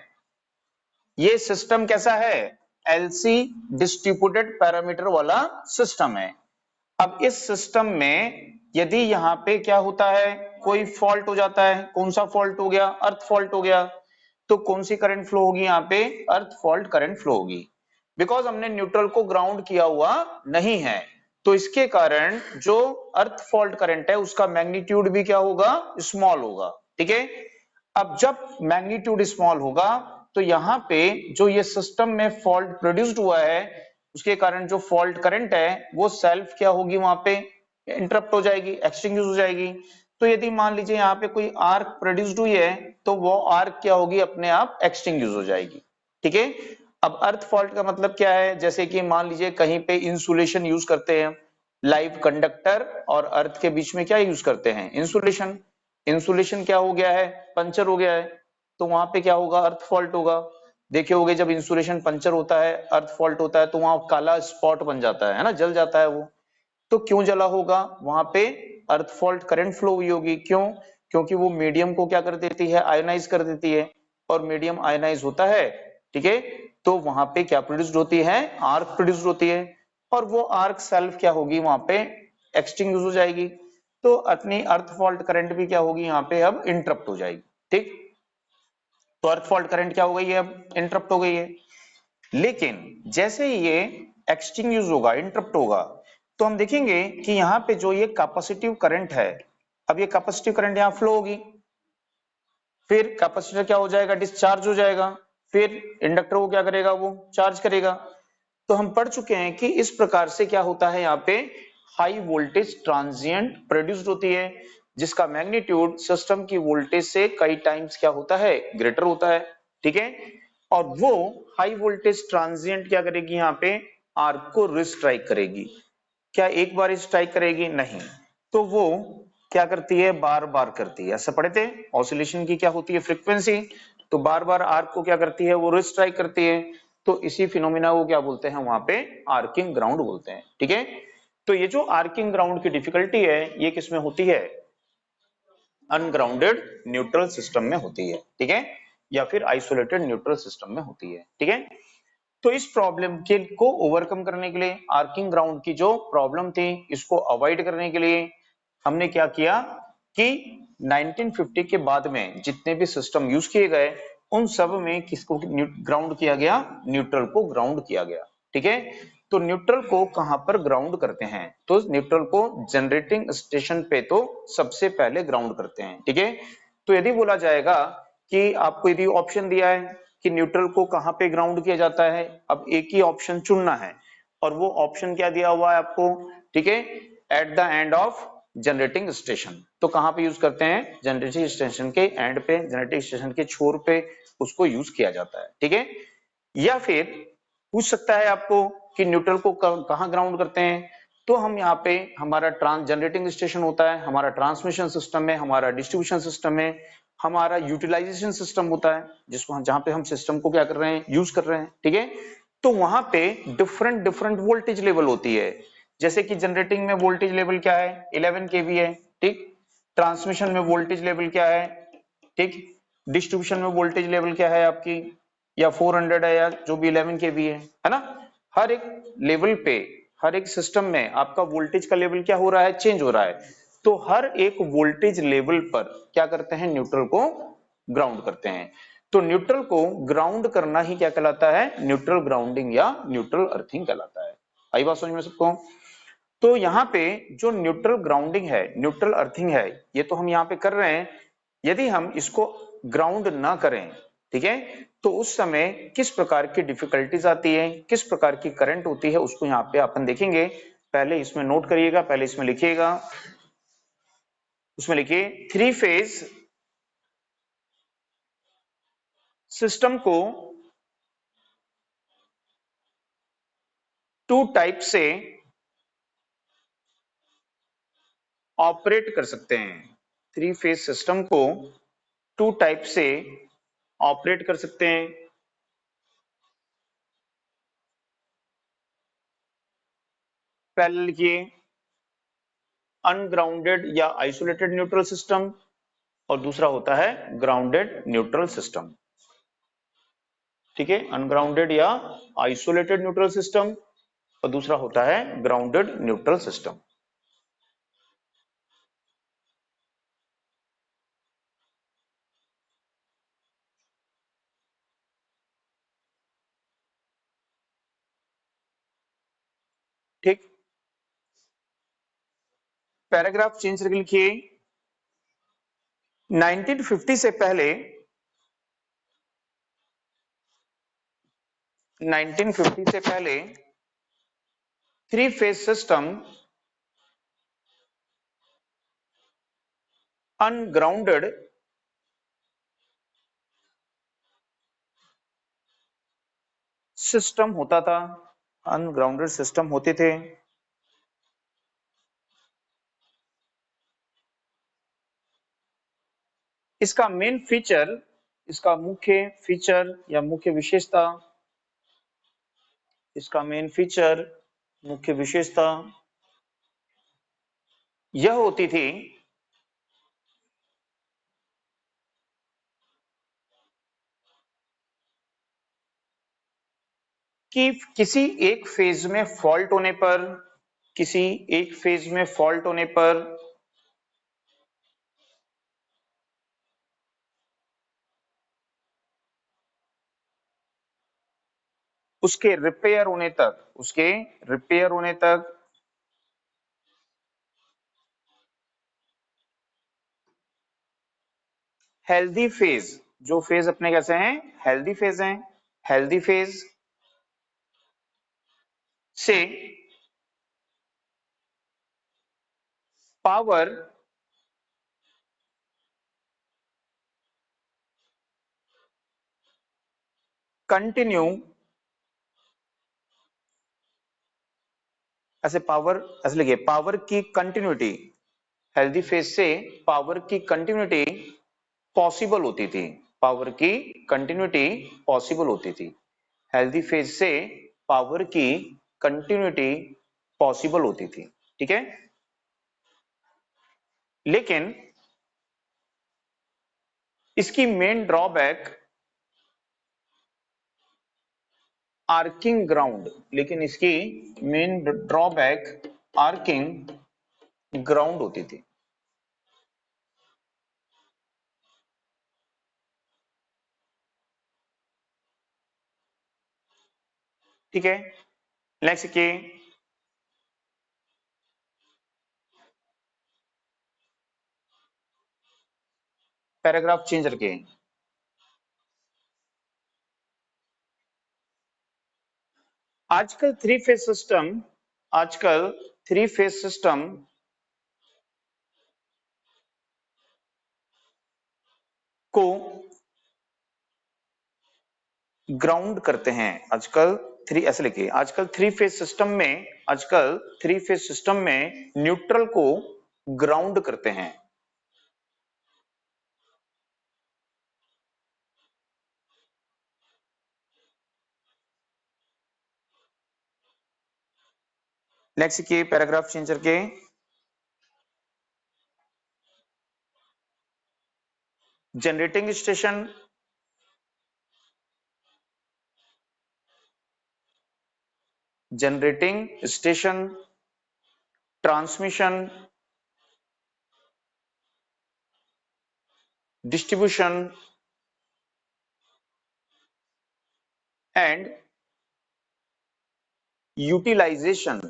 ये सिस्टम कैसा है, एलसी डिस्ट्रीब्यूटेड पैरामीटर वाला सिस्टम है। अब इस सिस्टम में यदि यहाँ पे क्या होता है, कोई फॉल्ट हो जाता है, कौन सा फॉल्ट हो गया, अर्थ फॉल्ट हो गया, तो कौन सी करंट फ्लो होगी यहाँ पे, अर्थ फॉल्ट करंट फ्लो होगी। बिकॉज हमने न्यूट्रल को ग्राउंड किया हुआ नहीं है, तो इसके कारण जो अर्थ फॉल्ट करंट है उसका मैग्नीट्यूड भी क्या होगा, स्मॉल होगा। ठीक है, अब जब मैग्नीट्यूड स्मॉल होगा तो यहाँ पे जो ये सिस्टम में फॉल्ट प्रोड्यूस्ड हुआ है उसके कारण जो फॉल्ट करंट है वो सेल्फ क्या होगी, वहां पे इंटरप्ट हो जाएगी, एक्सटिंग्विश हो जाएगी। तो यदि मान लीजिए यहाँ पे कोई आर्क प्रोड्यूस्ड हुई है तो वो आर्क क्या होगी, अपने आप एक्सटिंग्विश हो जाएगी। ठीक है, अब अर्थ फॉल्ट का मतलब क्या है, जैसे कि मान लीजिए कहीं पे इंसुलेशन यूज करते हैं, लाइव कंडक्टर और अर्थ के बीच में क्या यूज करते हैं, इंसुलेशन। इंसुलेशन क्या हो गया है, पंचर हो गया है, तो वहां पे क्या होगा, अर्थ फॉल्ट होगा। देखे होगे जब इंसुलेशन पंचर होता है, अर्थ फॉल्ट होता है, तो वहां काला स्पॉट बन जाता है ना, जल जाता है वो। तो क्यों जला होगा, वहां पे अर्थ फॉल्ट करंट फ्लो हुई होगी। क्यों, क्योंकि वो मीडियम को क्या कर देती है, आयोनाइज कर देती है, और मीडियम आयोनाइज होता है। ठीक है, तो वहां पे क्या प्रोड्यूस्ड होती है, आर्क प्रोड्यूस्ड होती है, और वो आर्क सेल्फ क्या होगी, वहां पे एक्सटिंग्विश हो जाएगी। तो अपनी अर्थ फॉल्ट करंट भी क्या होगी, यहाँ पे अब इंटरप्ट हो जाएगी। ठीक, तो अर्थ फॉल्ट करंट क्या हो गई है, अब इंटरप्ट हो गई है। लेकिन जैसे ही ये एक्सटिंग्विश होगा, इंटरप्ट होगा, तो हम देखेंगे कि यहाँ पे जो ये कैपेसिटिव करंट है, अब ये कैपेसिटिव करंट यहाँ फ्लो होगी, फिर कैपेसिटर क्या हो जाएगा, डिस्चार्ज हो जाएगा, फिर इंडक्टर को क्या करेगा, वो चार्ज करेगा। तो हम पढ़ चुके हैं कि इस प्रकार से क्या होता है, यहाँ पे हाई वोल्टेज ट्रांजिएंट प्रोड्यूस्ड होती है, जिसका मैग्नीट्यूड सिस्टम की वोल्टेज से कई टाइम्स क्या होता है, ग्रेटर होता है। ठीक है, और वो हाई वोल्टेज ट्रांजिएंट क्या करेगी, यहाँ पे आर्क को रिस्ट्राइक करेगी। क्या एक बार स्ट्राइक करेगी, नहीं, तो वो क्या करती है, बार बार करती है। ऐसा पढ़े थे, ऑसिलेशन की क्या होती है, फ्रीक्वेंसी, तो बार बार आर्क को क्या करती है, वो रिस्ट्राइक करती है। तो इसी फिनोमिना को क्या बोलते हैं, वहां पे आर्किंग ग्राउंड बोलते हैं। ठीक है, तो ये जो आर्किंग ग्राउंड की डिफिकल्टी है, ये किसमें होती है, अनग्राउंडेड न्यूट्रल सिस्टम में होती है। ठीक है, या फिर आइसोलेटेड न्यूट्रल सिस्टम में होती है। ठीक है, तो इस प्रॉब्लम के को ओवरकम करने के लिए, आर्किंग ग्राउंड की जो प्रॉब्लम थी इसको अवॉइड करने के लिए हमने क्या किया कि 1950 के बाद में जितने भी सिस्टम यूज किए गए उन सब में किसको ग्राउंड किया गया, न्यूट्रल को ग्राउंड किया गया। ठीक है, तो न्यूट्रल को कहां पर ग्राउंड करते हैं, तो न्यूट्रल को जनरेटिंग स्टेशन पे तो सबसे पहले ग्राउंड करते हैं। ठीक है, तो यदि बोला जाएगा कि आपको यदि ऑप्शन दिया है कि न्यूट्रल को कहां पे ग्राउंड किया जाता है, अब एक ही ऑप्शन चुनना है, और वो ऑप्शन क्या दिया हुआ है आपको, ठीक है, at the end of generating station. तो कहां पे यूज करते हैं, जनरेटिंग स्टेशन के एंड पे, जनरेटिंग स्टेशन के छोर पे उसको यूज किया जाता है। ठीक है, या फिर पूछ सकता है आपको कि न्यूट्रल को कहां ग्राउंड करते हैं, तो हम यहाँ पे हमारा ट्रांस जनरेटिंग स्टेशन होता है, हमारा ट्रांसमिशन सिस्टम है, हमारा डिस्ट्रीब्यूशन सिस्टम है, हमारा यूटिलाइजेशन सिस्टम होता है, जिसको हम जहां पे हम सिस्टम को क्या कर रहे हैं, यूज कर रहे हैं। ठीक है, तो वहां पे डिफरेंट डिफरेंट वोल्टेज लेवल होती है। जैसे कि जनरेटिंग में वोल्टेज लेवल क्या है, 11 केवी है। ठीक, ट्रांसमिशन में वोल्टेज लेवल क्या है, ठीक, डिस्ट्रीब्यूशन में वोल्टेज लेवल क्या है आपकी, या 400 है, या जो भी 11 केवी है ना। हर एक लेवल पे, हर एक सिस्टम में आपका वोल्टेज का लेवल क्या हो रहा है, चेंज हो रहा है। तो हर एक वोल्टेज लेवल पर क्या करते हैं, न्यूट्रल को ग्राउंड करते हैं। तो न्यूट्रल को ग्राउंड करना ही क्या कहलाता है, न्यूट्रल ग्राउंडिंग या न्यूट्रल अर्थिंग कहलाता है। आई बात समझ में सबको। तो यहाँ पे जो न्यूट्रल ग्राउंडिंग है, न्यूट्रल अर्थिंग है, ये तो हम यहाँ पे कर रहे हैं। यदि हम इसको ग्राउंड ना करें, ठीक है, तो उस समय किस प्रकार की डिफिकल्टीज आती है, किस प्रकार की करंट होती है, उसको यहाँ पे अपन देखेंगे। पहले इसमें नोट करिएगा, पहले इसमें लिखिएगा, उसमें लिखिए थ्री फेज सिस्टम को टू टाइप से ऑपरेट कर सकते हैं। थ्री फेज सिस्टम को टू टाइप से ऑपरेट कर सकते हैं। पहले लिखिए अनग्राउंडेड या आइसोलेटेड न्यूट्रल सिस्टम, और दूसरा होता है ग्राउंडेड न्यूट्रल सिस्टम। ठीक है, अनग्राउंडेड या आइसोलेटेड न्यूट्रल सिस्टम, और दूसरा होता है ग्राउंडेड न्यूट्रल सिस्टम। ठीक, पैराग्राफ चेंज करके लिखिए 1950 से पहले 1950 से पहले three phase system ungrounded system होता था, अनग्राउंडेड सिस्टम होते थे। इसका मेन फीचर, इसका मुख्य फीचर या मुख्य विशेषता, इसका मेन फीचर मुख्य विशेषता यह होती थी कि किसी एक फेज में फॉल्ट होने पर, किसी एक फेज में फॉल्ट होने पर उसके रिपेयर होने तक, उसके रिपेयर होने तक हेल्दी फेज, जो फेज अपने कैसे हैं, हेल्दी फेज हैं, हेल्दी फेज से पावर कंटिन्यू, ऐसे पावर, ऐसे लिखिए पावर की कंटिन्यूटी, हेल्दी फेज से पावर की कंटिन्यूटी पॉसिबल होती थी, पावर की कंटिन्यूटी पॉसिबल होती थी, हेल्दी फेज से पावर की कंटिन्यूटी पॉसिबल होती थी। ठीक है, लेकिन इसकी मेन ड्रॉबैक आर्किंग ग्राउंड, लेकिन इसकी मेन ड्रॉबैक आर्किंग ग्राउंड होती थी। ठीक है, नेक्स्ट के पैराग्राफ चेंज करके आजकल थ्री फेज सिस्टम, आजकल थ्री फेज सिस्टम को ग्राउंड करते हैं, आजकल थ्री, ऐसे लिखिए आजकल थ्री फेज सिस्टम में, आजकल थ्री फेज सिस्टम में न्यूट्रल को ग्राउंड करते हैं। नेक्स्ट की पैराग्राफ चेंज करके generating station, generating station transmission distribution and utilization,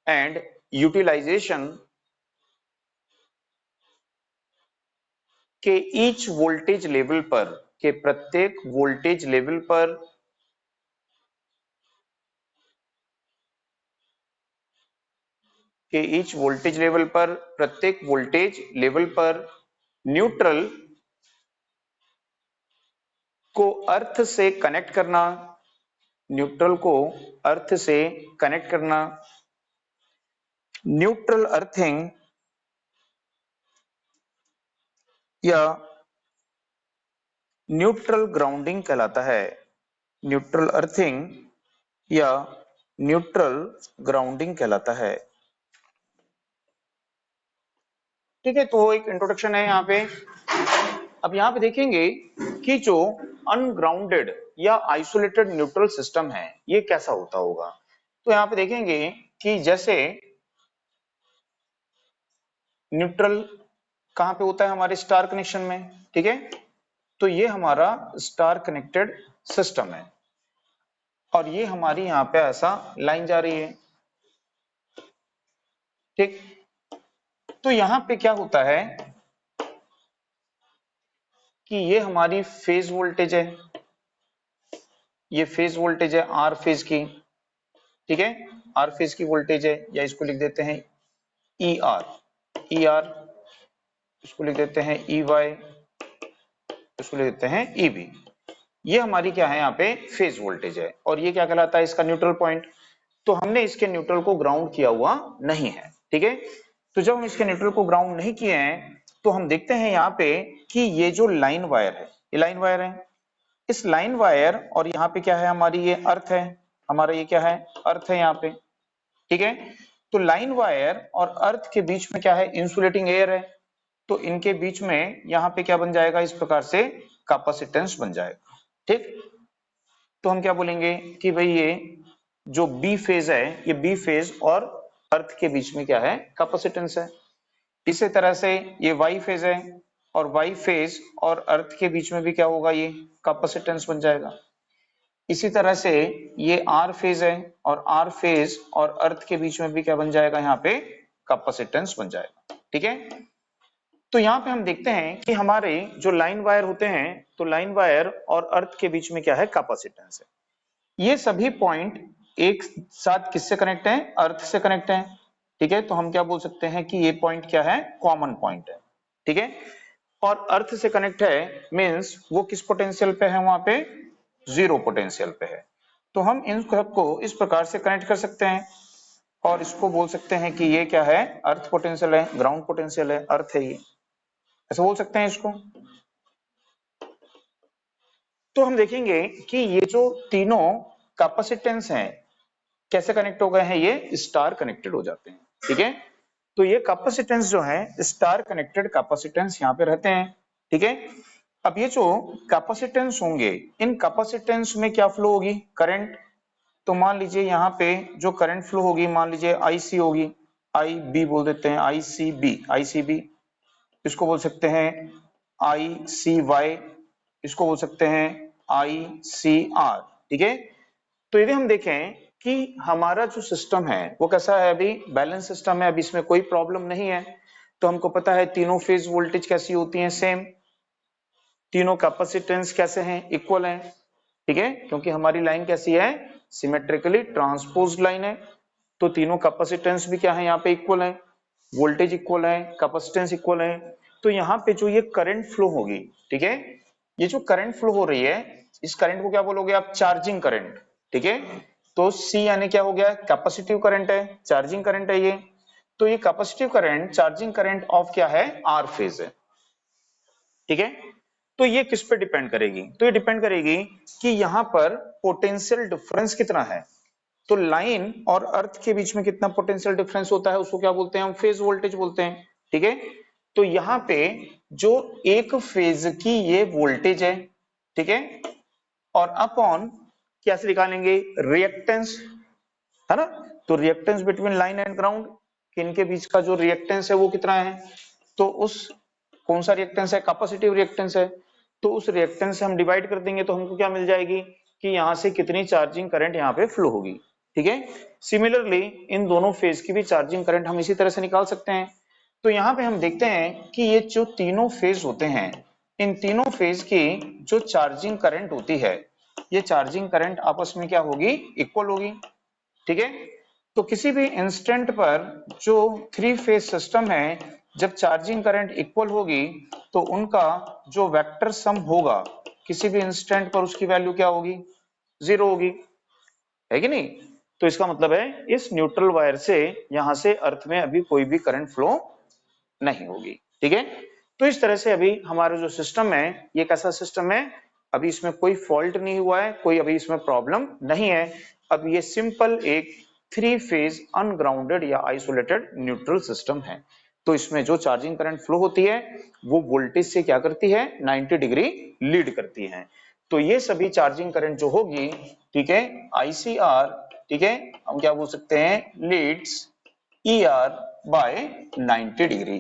and utilization के ईच वोल्टेज लेवल पर, के प्रत्येक वोल्टेज लेवल पर के ईच वोल्टेज लेवल पर, प्रत्येक वोल्टेज लेवल पर न्यूट्रल को अर्थ से कनेक्ट करना, न्यूट्रल को अर्थ से कनेक्ट करना, न्यूट्रल अर्थिंग या न्यूट्रल ग्राउंडिंग कहलाता है, न्यूट्रल अर्थिंग या न्यूट्रल ग्राउंडिंग कहलाता है। ठीक है, तो एक इंट्रोडक्शन है यहाँ पे। अब यहाँ पे देखेंगे कि जो अनग्राउंडेड या आइसोलेटेड न्यूट्रल सिस्टम है ये कैसा होता होगा। तो यहाँ पे देखेंगे कि जैसे न्यूट्रल कहाँ पे होता है, हमारे स्टार कनेक्शन में। ठीक है, तो ये हमारा स्टार कनेक्टेड सिस्टम है और ये हमारी यहाँ पे ऐसा लाइन जा रही है। ठीक। तो यहां पे क्या होता है कि ये हमारी फेज वोल्टेज है, ये फेज वोल्टेज है आर फेज की, ठीक है, आर फेज की वोल्टेज है, या इसको लिख देते हैं ई आर, ई आर, इसको लिख देते हैं ई वाई, इसको लिख देते हैं ई बी। ये हमारी क्या है यहाँ पे फेज वोल्टेज है, और ये क्या कहलाता है इसका न्यूट्रल पॉइंट। तो हमने इसके न्यूट्रल को ग्राउंड किया हुआ नहीं है, ठीक है। तो जब हम इसके न्यूट्रल को ग्राउंड नहीं किए हैं तो हम देखते हैं यहाँ पे कि ये जो लाइन वायर है, ये लाइन वायर है, इस लाइन वायर और यहाँ पे क्या है हमारी ये अर्थ है, हमारा ये क्या है अर्थ है यहाँ पे, ठीक है। तो लाइन वायर और अर्थ के बीच में क्या है इंसुलेटिंग एयर है, तो इनके बीच में यहाँ पे क्या बन जाएगा इस प्रकार से कैपेसिटेंस बन जाएगा, ठीक। तो हम क्या बोलेंगे कि भाई ये जो बी फेज है, ये बी फेज और अर्थ के बीच में क्या है कैपेसिटेंस है। इसी तरह से ये वाई फेज है, और वाई फेज और अर्थ के बीच में भी क्या होगा ये कैपेसिटेंस बन जाएगा। इसी तरह से ये आर फेज है, और आर फेज और अर्थ के बीच में भी क्या बन जाएगा यहाँ पे कैपेसिटेंस बन जाएगा, ठीक है। तो यहाँ पे हम देखते हैं कि हमारे जो लाइन वायर होते हैं, तो लाइन वायर और अर्थ के बीच में क्या है कैपेसिटेंस है। ये सभी पॉइंट एक साथ किससे कनेक्ट है, अर्थ से कनेक्ट है, ठीक है। तो हम क्या बोल सकते हैं कि ये पॉइंट क्या है कॉमन पॉइंट है, ठीक है। और अर्थ से कनेक्ट है मींस वो किस पोटेंशियल पे है, वहां पे जीरो पोटेंशियल पे है। तो हम इन को इस प्रकार से कनेक्ट कर सकते हैं, और इसको बोल सकते हैं कि ये क्या है अर्थ पोटेंशियल है, ग्राउंड पोटेंशियल है, अर्थ है ये, ऐसा बोल सकते हैं इसको। तो हम देखेंगे कि ये जो तीनों कैपेसिटेंस हैं कैसे कनेक्ट हो गए हैं, ये स्टार कनेक्टेड हो जाते हैं, ठीक है। तो ये कैपेसिटेंस जो है स्टार कनेक्टेड कैपेसिटेंस यहाँ पे रहते हैं, ठीक है। अब ये जो कैपेसिटेंस होंगे, इन कैपेसिटेंस में क्या फ्लो होगी करंट। तो मान लीजिए यहाँ पे जो करंट फ्लो होगी, मान लीजिए आईसी होगी, आई बी बोल देते हैं, आईसीबी, आईसीबी, इसको बोल सकते हैं आई सी वाई, इसको बोल सकते हैं आई सी आर, ठीक है। तो यदि हम देखें कि हमारा जो सिस्टम है वो कैसा है, अभी बैलेंस सिस्टम है, अभी इसमें कोई प्रॉब्लम नहीं है। तो हमको पता है तीनों फेज वोल्टेज कैसी होती हैं सेम, तीनों कैपेसिटेंस कैसे हैं इक्वल हैं, ठीक है, क्योंकि हमारी लाइन कैसी है सिमेट्रिकली ट्रांसपोज्ड लाइन है। तो तीनों कैपेसिटेंस भी क्या है यहाँ पे इक्वल है, वोल्टेज इक्वल है, कैपेसिटेंस इक्वल है। तो यहाँ पे जो ये करंट फ्लो होगी, ठीक है, ये जो करंट फ्लो हो रही है इस करंट को क्या बोलोगे आप, चार्जिंग करंट, ठीक है। तो सी यानी क्या हो गया, कैपेसिटिव करंट है, चार्जिंग करंट है ये। तो ये capacitive current charging current of क्या है आर फेज है, ठीक है। तो ये किस पे डिपेंड करेगी, तो ये डिपेंड करेगी कि यहाँ पर पोटेंशियल डिफरेंस कितना है। तो लाइन और अर्थ के बीच में कितना पोटेंशियल डिफरेंस होता है उसको क्या बोलते हैं हम, फेज वोल्टेज बोलते हैं, ठीक है। तो यहाँ पे जो एक फेज की ये वोल्टेज है, ठीक है, और अपॉन क्या से निकालेंगे रिएक्टेंस, है ना। तो reactance between line and ground, इनके बीच का जो रिएक्टेंस है वो कितना है, तो उस कौन सा रिएक्टेंस है, कैपेसिटिव रिएक्टेंस है। तो उस रिएक्टेंस से हम डिवाइड कर देंगे तो हमको क्या मिल जाएगी कि यहाँ से कितनी चार्जिंग करंट यहाँ पे फ्लो होगी, ठीक है। सिमिलरली इन दोनों फेज की भी चार्जिंग करंट हम इसी तरह से निकाल सकते हैं। तो यहाँ पे हम देखते हैं कि ये जो तीनों फेज होते हैं, इन तीनों फेज की जो चार्जिंग करंट होती है, ये चार्जिंग करंट आपस में क्या होगी इक्वल होगी, ठीक है। तो किसी भी इंस्टेंट पर जो थ्री फेज सिस्टम है, जब चार्जिंग करंट इक्वल होगी तो उनका जो वेक्टर सम होगा किसी भी इंस्टेंट पर उसकी वैल्यू क्या होगी, जीरो होगी, है कि नहीं। तो इसका मतलब है इस न्यूट्रल वायर से यहां से अर्थ में अभी कोई भी करंट फ्लो नहीं होगी, ठीक है। तो इस तरह से अभी हमारा जो सिस्टम है ये कैसा सिस्टम है, अभी इसमें कोई फॉल्ट नहीं हुआ है, कोई अभी इसमें प्रॉब्लम नहीं है। अब ये सिंपल एक थ्री फेज अनग्राउंडेड या आइसोलेटेड न्यूट्रल सिस्टम है। तो इसमें जो चार्जिंग करंट फ्लो होती है वो वोल्टेज से क्या करती है 90 डिग्री लीड करती है। तो ये सभी चार्जिंग करंट जो होगी, ठीक है, आईसीआर, ठीक है, हम क्या बोल सकते हैं लीड्स ER बाय 90 डिग्री।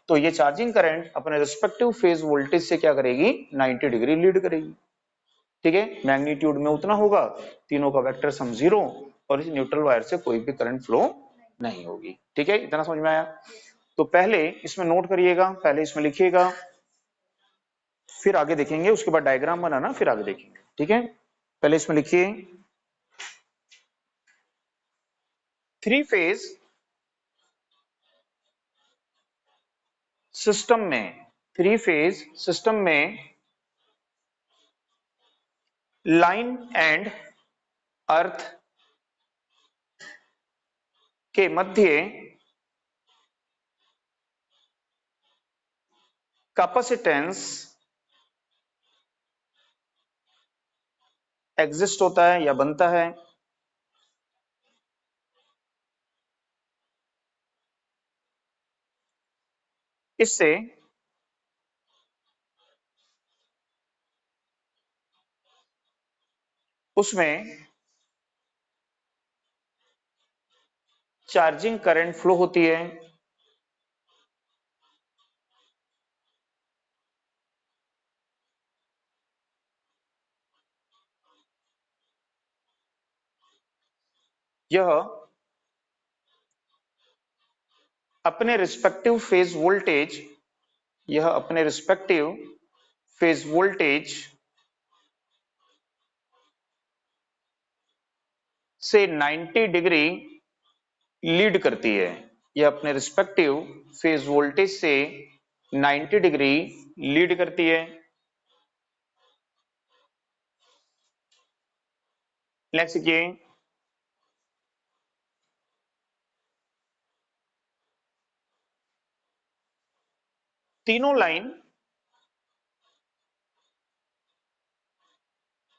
तो ये चार्जिंग करंट अपने रिस्पेक्टिव फेज वोल्टेज से क्या करेगी 90 डिग्री लीड करेगी, ठीक है। मैग्नीट्यूड में उतना होगा, तीनों का वेक्टर सम जीरो, और इस न्यूट्रल वायर से कोई भी करंट फ्लो नहीं होगी। ठीक है, इतना समझ में आया। तो पहले इसमें नोट करिएगा, पहले इसमें लिखिएगा, फिर आगे देखेंगे, उसके बाद डायग्राम बनाना, फिर आगे देखेंगे। ठीक है, पहले इसमें लिखिए थ्री फेज सिस्टम में, थ्री फेज सिस्टम में लाइन एंड अर्थ के मध्य कैपेसिटेंस एग्जिस्ट होता है या बनता है। इससे उसमें चार्जिंग करंट फ्लो होती है। यह अपने रिस्पेक्टिव फेज वोल्टेज, यह अपने रिस्पेक्टिव फेज वोल्टेज से 90 डिग्री लीड करती है। यह अपने रिस्पेक्टिव फेज वोल्टेज से 90 डिग्री लीड करती है। नेक्स्ट देखिए, तीनों लाइन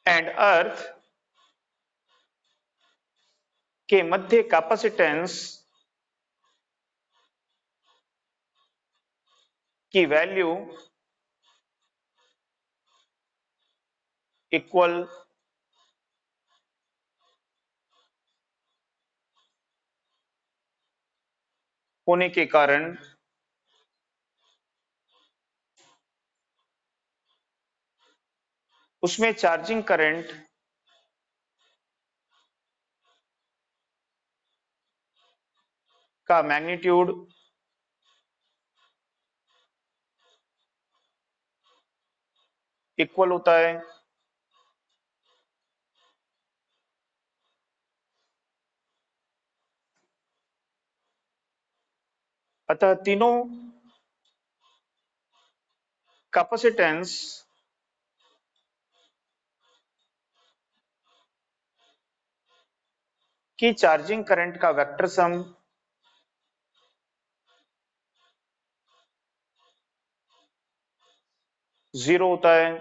एंड अर्थ के मध्य कैपेसिटेंस की वैल्यू इक्वल होने के कारण उसमें चार्जिंग करंट का मैग्नीट्यूड इक्वल होता है। अतः तीनों कैपेसिटेंस की चार्जिंग करंट का वेक्टर सम जीरो होता है।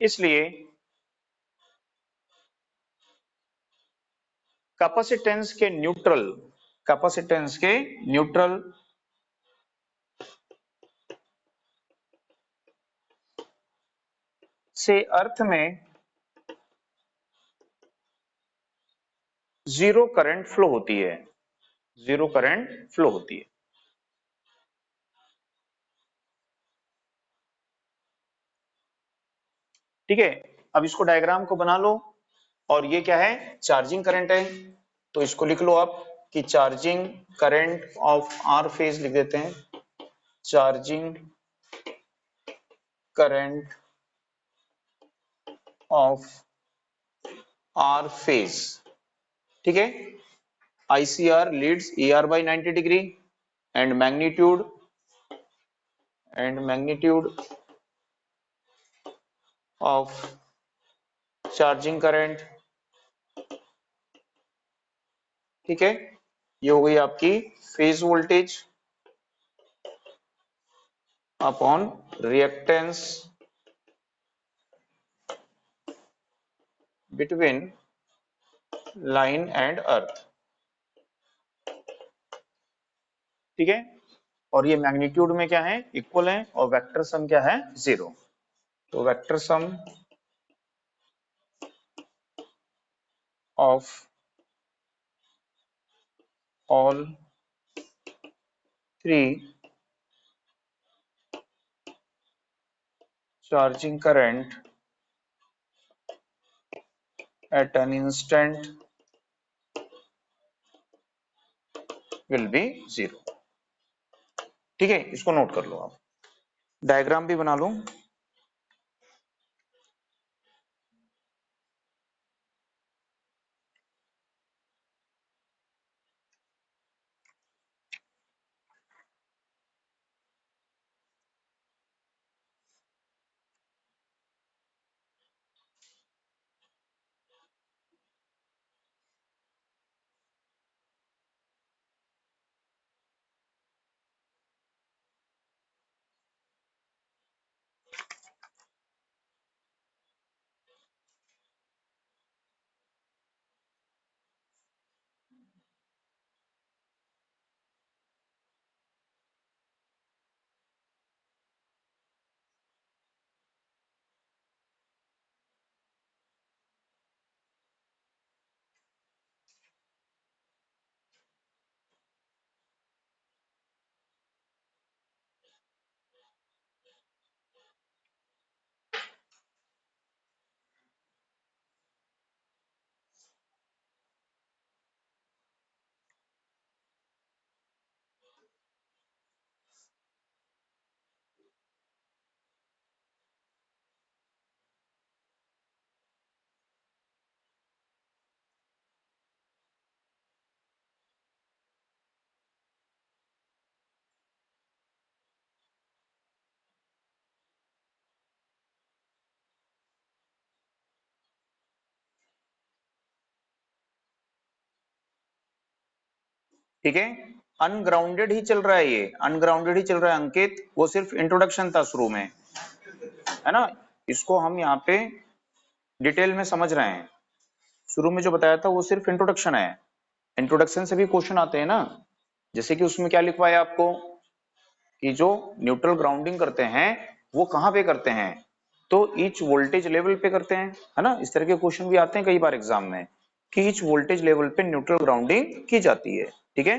इसलिए कैपेसिटेंस के न्यूट्रल, कैपेसिटेंस के न्यूट्रल से अर्थ में जीरो करंट फ्लो होती है, जीरो करंट फ्लो होती है। ठीक है, अब इसको डायग्राम को बना लो। और ये क्या है, चार्जिंग करंट है, तो इसको लिख लो आप कि charging current of R phase लिख देते हैं, charging current of R phase. ठीक है, ICR leads ER by 90 degree and magnitude of charging current. ठीक है, ये हो गई आपकी phase voltage upon reactance between line and earth. ठीक है, और ये मैग्नीट्यूड में क्या है, इक्वल है, और वेक्टर सम क्या है, जीरो। तो vector sum of all three charging current at an instant will be 0। ठीक है, इसको नोट कर लो आप, डायग्राम भी बना लो। ठीक है, अनग्राउंडेड ही चल रहा है, ये अनग्राउंडेड ही चल रहा है अंकित, वो सिर्फ इंट्रोडक्शन था शुरू में, है ना। इसको हम यहाँ पे डिटेल में समझ रहे हैं, शुरू में जो बताया था वो सिर्फ इंट्रोडक्शन है। इंट्रोडक्शन से भी क्वेश्चन आते हैं ना, जैसे कि उसमें क्या लिखवाया आपको कि जो न्यूट्रल ग्राउंडिंग करते हैं वो कहाँ पे करते हैं, तो ईच वोल्टेज लेवल पे करते हैं, है ना। इस तरह के क्वेश्चन भी आते हैं कई बार एग्जाम में कि ईच वोल्टेज लेवल पे न्यूट्रल ग्राउंडिंग की जाती है। ठीक है,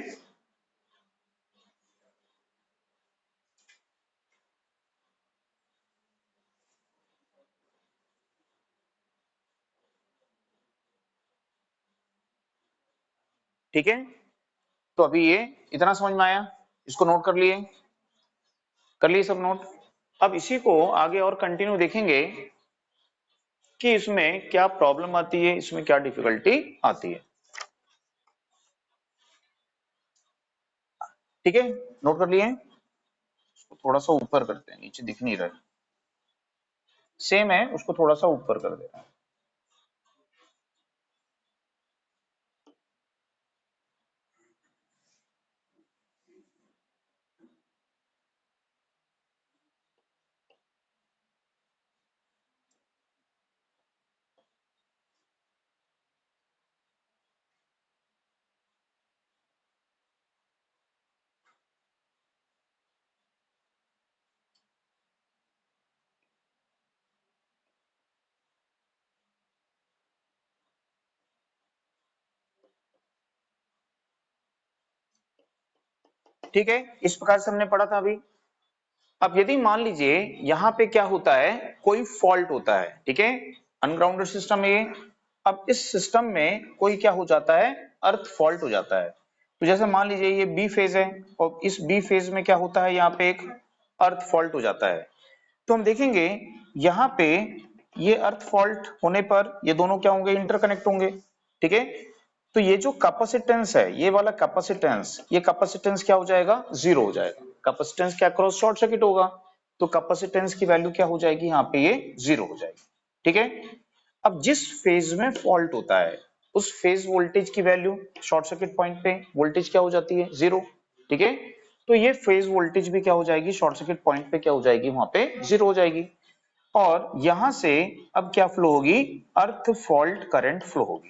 ठीक है। तो अभी ये इतना समझ में आया, इसको नोट कर लिए सब नोट। अब इसी को आगे और कंटिन्यू देखेंगे कि इसमें क्या प्रॉब्लम आती है, इसमें क्या डिफिकल्टी आती है। ठीक है, नोट कर लिए, इसको थोड़ा सा ऊपर करते हैं, नीचे दिख नहीं रहा है, सेम है, उसको थोड़ा सा ऊपर कर देना है। ठीक है, इस प्रकार से हमने पढ़ा था अभी। अब यदि मान लीजिए यहाँ पे क्या होता है, कोई फॉल्ट होता है, ठीक है, अनग्राउंडेड सिस्टम है ये। अब इस सिस्टम में कोई क्या हो जाता है, अर्थ फॉल्ट हो जाता है। तो जैसे मान लीजिए ये बी फेज है और इस बी फेज में क्या होता है, यहाँ पे एक अर्थ फॉल्ट हो जाता है। तो हम देखेंगे यहाँ पे ये अर्थ फॉल्ट होने पर ये दोनों क्या होंगे, इंटरकनेक्ट होंगे। ठीक है, तो ये जो कैपेसिटेंस है, ये वाला कैपेसिटेंस, ये कैपेसिटेंस क्या हो जाएगा, जीरो हो जाएगा। कैपेसिटेंस क्या क्रॉस शॉर्ट सर्किट होगा, तो कैपेसिटेंस की वैल्यू क्या हो जाएगी, यहाँ पे ये जीरो हो जाएगी। ठीक है, अब जिस फेज में फॉल्ट होता है उस फेज वोल्टेज की वैल्यू शॉर्ट सर्किट पॉइंट पे वोल्टेज क्या हो जाती है, जीरो। ठीक है, तो ये फेज वोल्टेज भी क्या हो जाएगी, शॉर्ट सर्किट पॉइंट पे क्या हो जाएगी, वहां पे जीरो हो जाएगी। और यहां से अब क्या फ्लो होगी, अर्थ फॉल्ट करंट फ्लो होगी।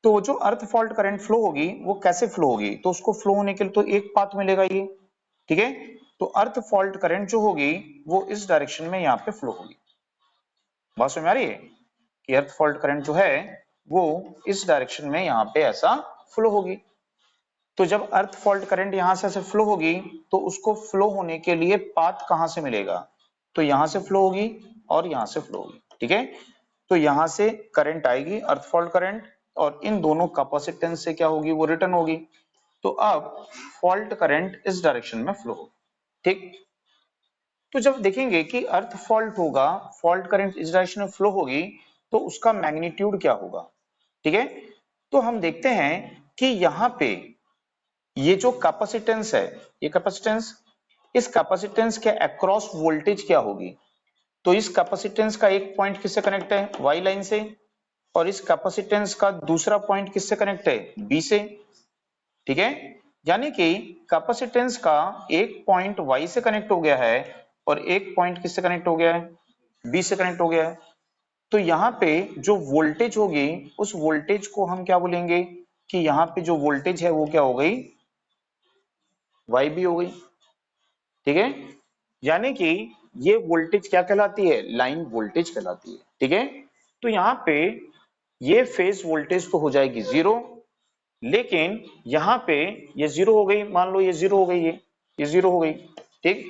तो जो अर्थ फॉल्ट करंट फ्लो होगी वो कैसे फ्लो होगी, तो उसको फ्लो होने के लिए तो एक पाथ मिलेगा ये। ठीक है, तो अर्थ फॉल्ट करंट जो होगी वो इस डायरेक्शन में यहाँ पे फ्लो होगी। बात समझ में आ रही है कि अर्थ फॉल्ट करंट जो है वो इस डायरेक्शन में यहाँ पे ऐसा फ्लो होगी। तो जब अर्थ फॉल्ट करंट यहां से ऐसे फ्लो होगी तो उसको फ्लो होने के लिए पाथ कहां से मिलेगा, तो यहां से फ्लो होगी। और यहां से फ्लो होगी, ठीक है। तो यहां से करंट आएगी, अर्थ फॉल्ट करंट, और इन दोनों कैपेसिटेंस से क्या होगी, वो रिटर्न होगी। तो अब फॉल्ट करंट इस डायरेक्शन में फ्लो होगी, ठीक। तो जब देखेंगे कि अर्थ फॉल्ट होगा, फॉल्ट करंट इस डायरेक्शन में फ्लो होगी, तो उसका मैग्नीट्यूड क्या होगा, ठीक है। तो हम देखते हैं कि यहाँ पे ये जो कैपेसिटेंस है, ये कैपेसिटेंस, इस कैपेसिटेंस के अक्रॉस वोल्टेज क्या होगी। तो इस कैपेसिटेंस का एक पॉइंट किससे कनेक्ट है, वाई लाइन से, और इस कैपेसिटेंस का दूसरा पॉइंट किससे कनेक्ट है, बी से, ठीक है। यानी कि कैपेसिटेंस का एक पॉइंट वाई से कनेक्ट हो गया है और एक पॉइंट किससे कनेक्ट हो गया है, बी से कनेक्ट हो गया है। तो यहाँ पे जो वोल्टेज होगी, उस वोल्टेज को हम क्या बोलेंगे कि यहाँ पे जो वोल्टेज है वो क्या हो गई, वाई बी हो गई, ठीक है। यानी कि ये वोल्टेज क्या कहलाती है, लाइन वोल्टेज कहलाती है, ठीक है। तो यहाँ पे ये फेज वोल्टेज तो हो जाएगी जीरो, लेकिन यहाँ पे ये जीरो हो गई, मान लो ये जीरो हो गई, ये जीरो हो गई, ठीक।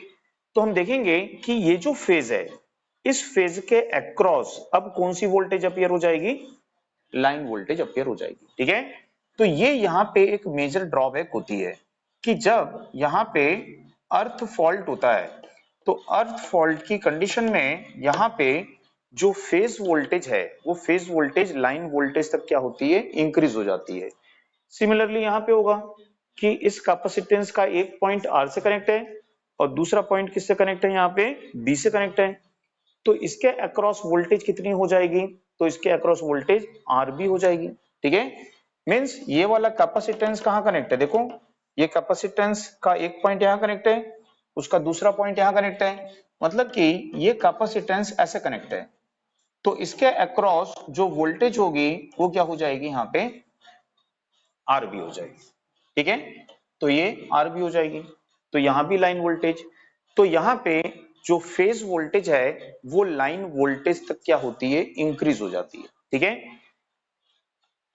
तो हम देखेंगे कि ये जो फेज है, इस फेज के अक्रॉस अब कौन सी वोल्टेज अपीयर हो जाएगी, लाइन वोल्टेज अपीयर हो जाएगी, ठीक है। तो ये यहाँ पे एक मेजर ड्रॉबैक होती है कि जब यहाँ पे अर्थ फॉल्ट होता है, तो अर्थ फॉल्ट की कंडीशन में यहाँ पे जो फेज वोल्टेज है, वो फेज वोल्टेज लाइन वोल्टेज तक क्या होती है, इंक्रीज हो जाती है। सिमिलरली यहाँ पे होगा कि इस कैपेसिटेंस का एक पॉइंट आर से कनेक्ट है और दूसरा पॉइंट किससे कनेक्ट है, यहाँ पे बी से कनेक्ट है। तो इसके अक्रॉस वोल्टेज कितनी हो जाएगी, तो इसके अक्रॉस वोल्टेज आर बी हो जाएगी, ठीक है। मींस ये वाला कैपेसिटेंस कहाँ कनेक्ट है, देखो ये कैपेसिटेंस का एक पॉइंट यहाँ कनेक्ट है, उसका दूसरा पॉइंट यहाँ कनेक्ट है, मतलब कि ये कैपेसिटेंस ऐसे कनेक्ट है। तो इसके अक्रॉस जो वोल्टेज होगी वो क्या हो जाएगी, यहाँ पे आर बी हो जाएगी, ठीक है। तो ये आर बी हो जाएगी, तो यहां भी लाइन वोल्टेज, तो यहां पे जो फेज वोल्टेज है वो लाइन वोल्टेज तक क्या होती है, इंक्रीज हो जाती है, ठीक है।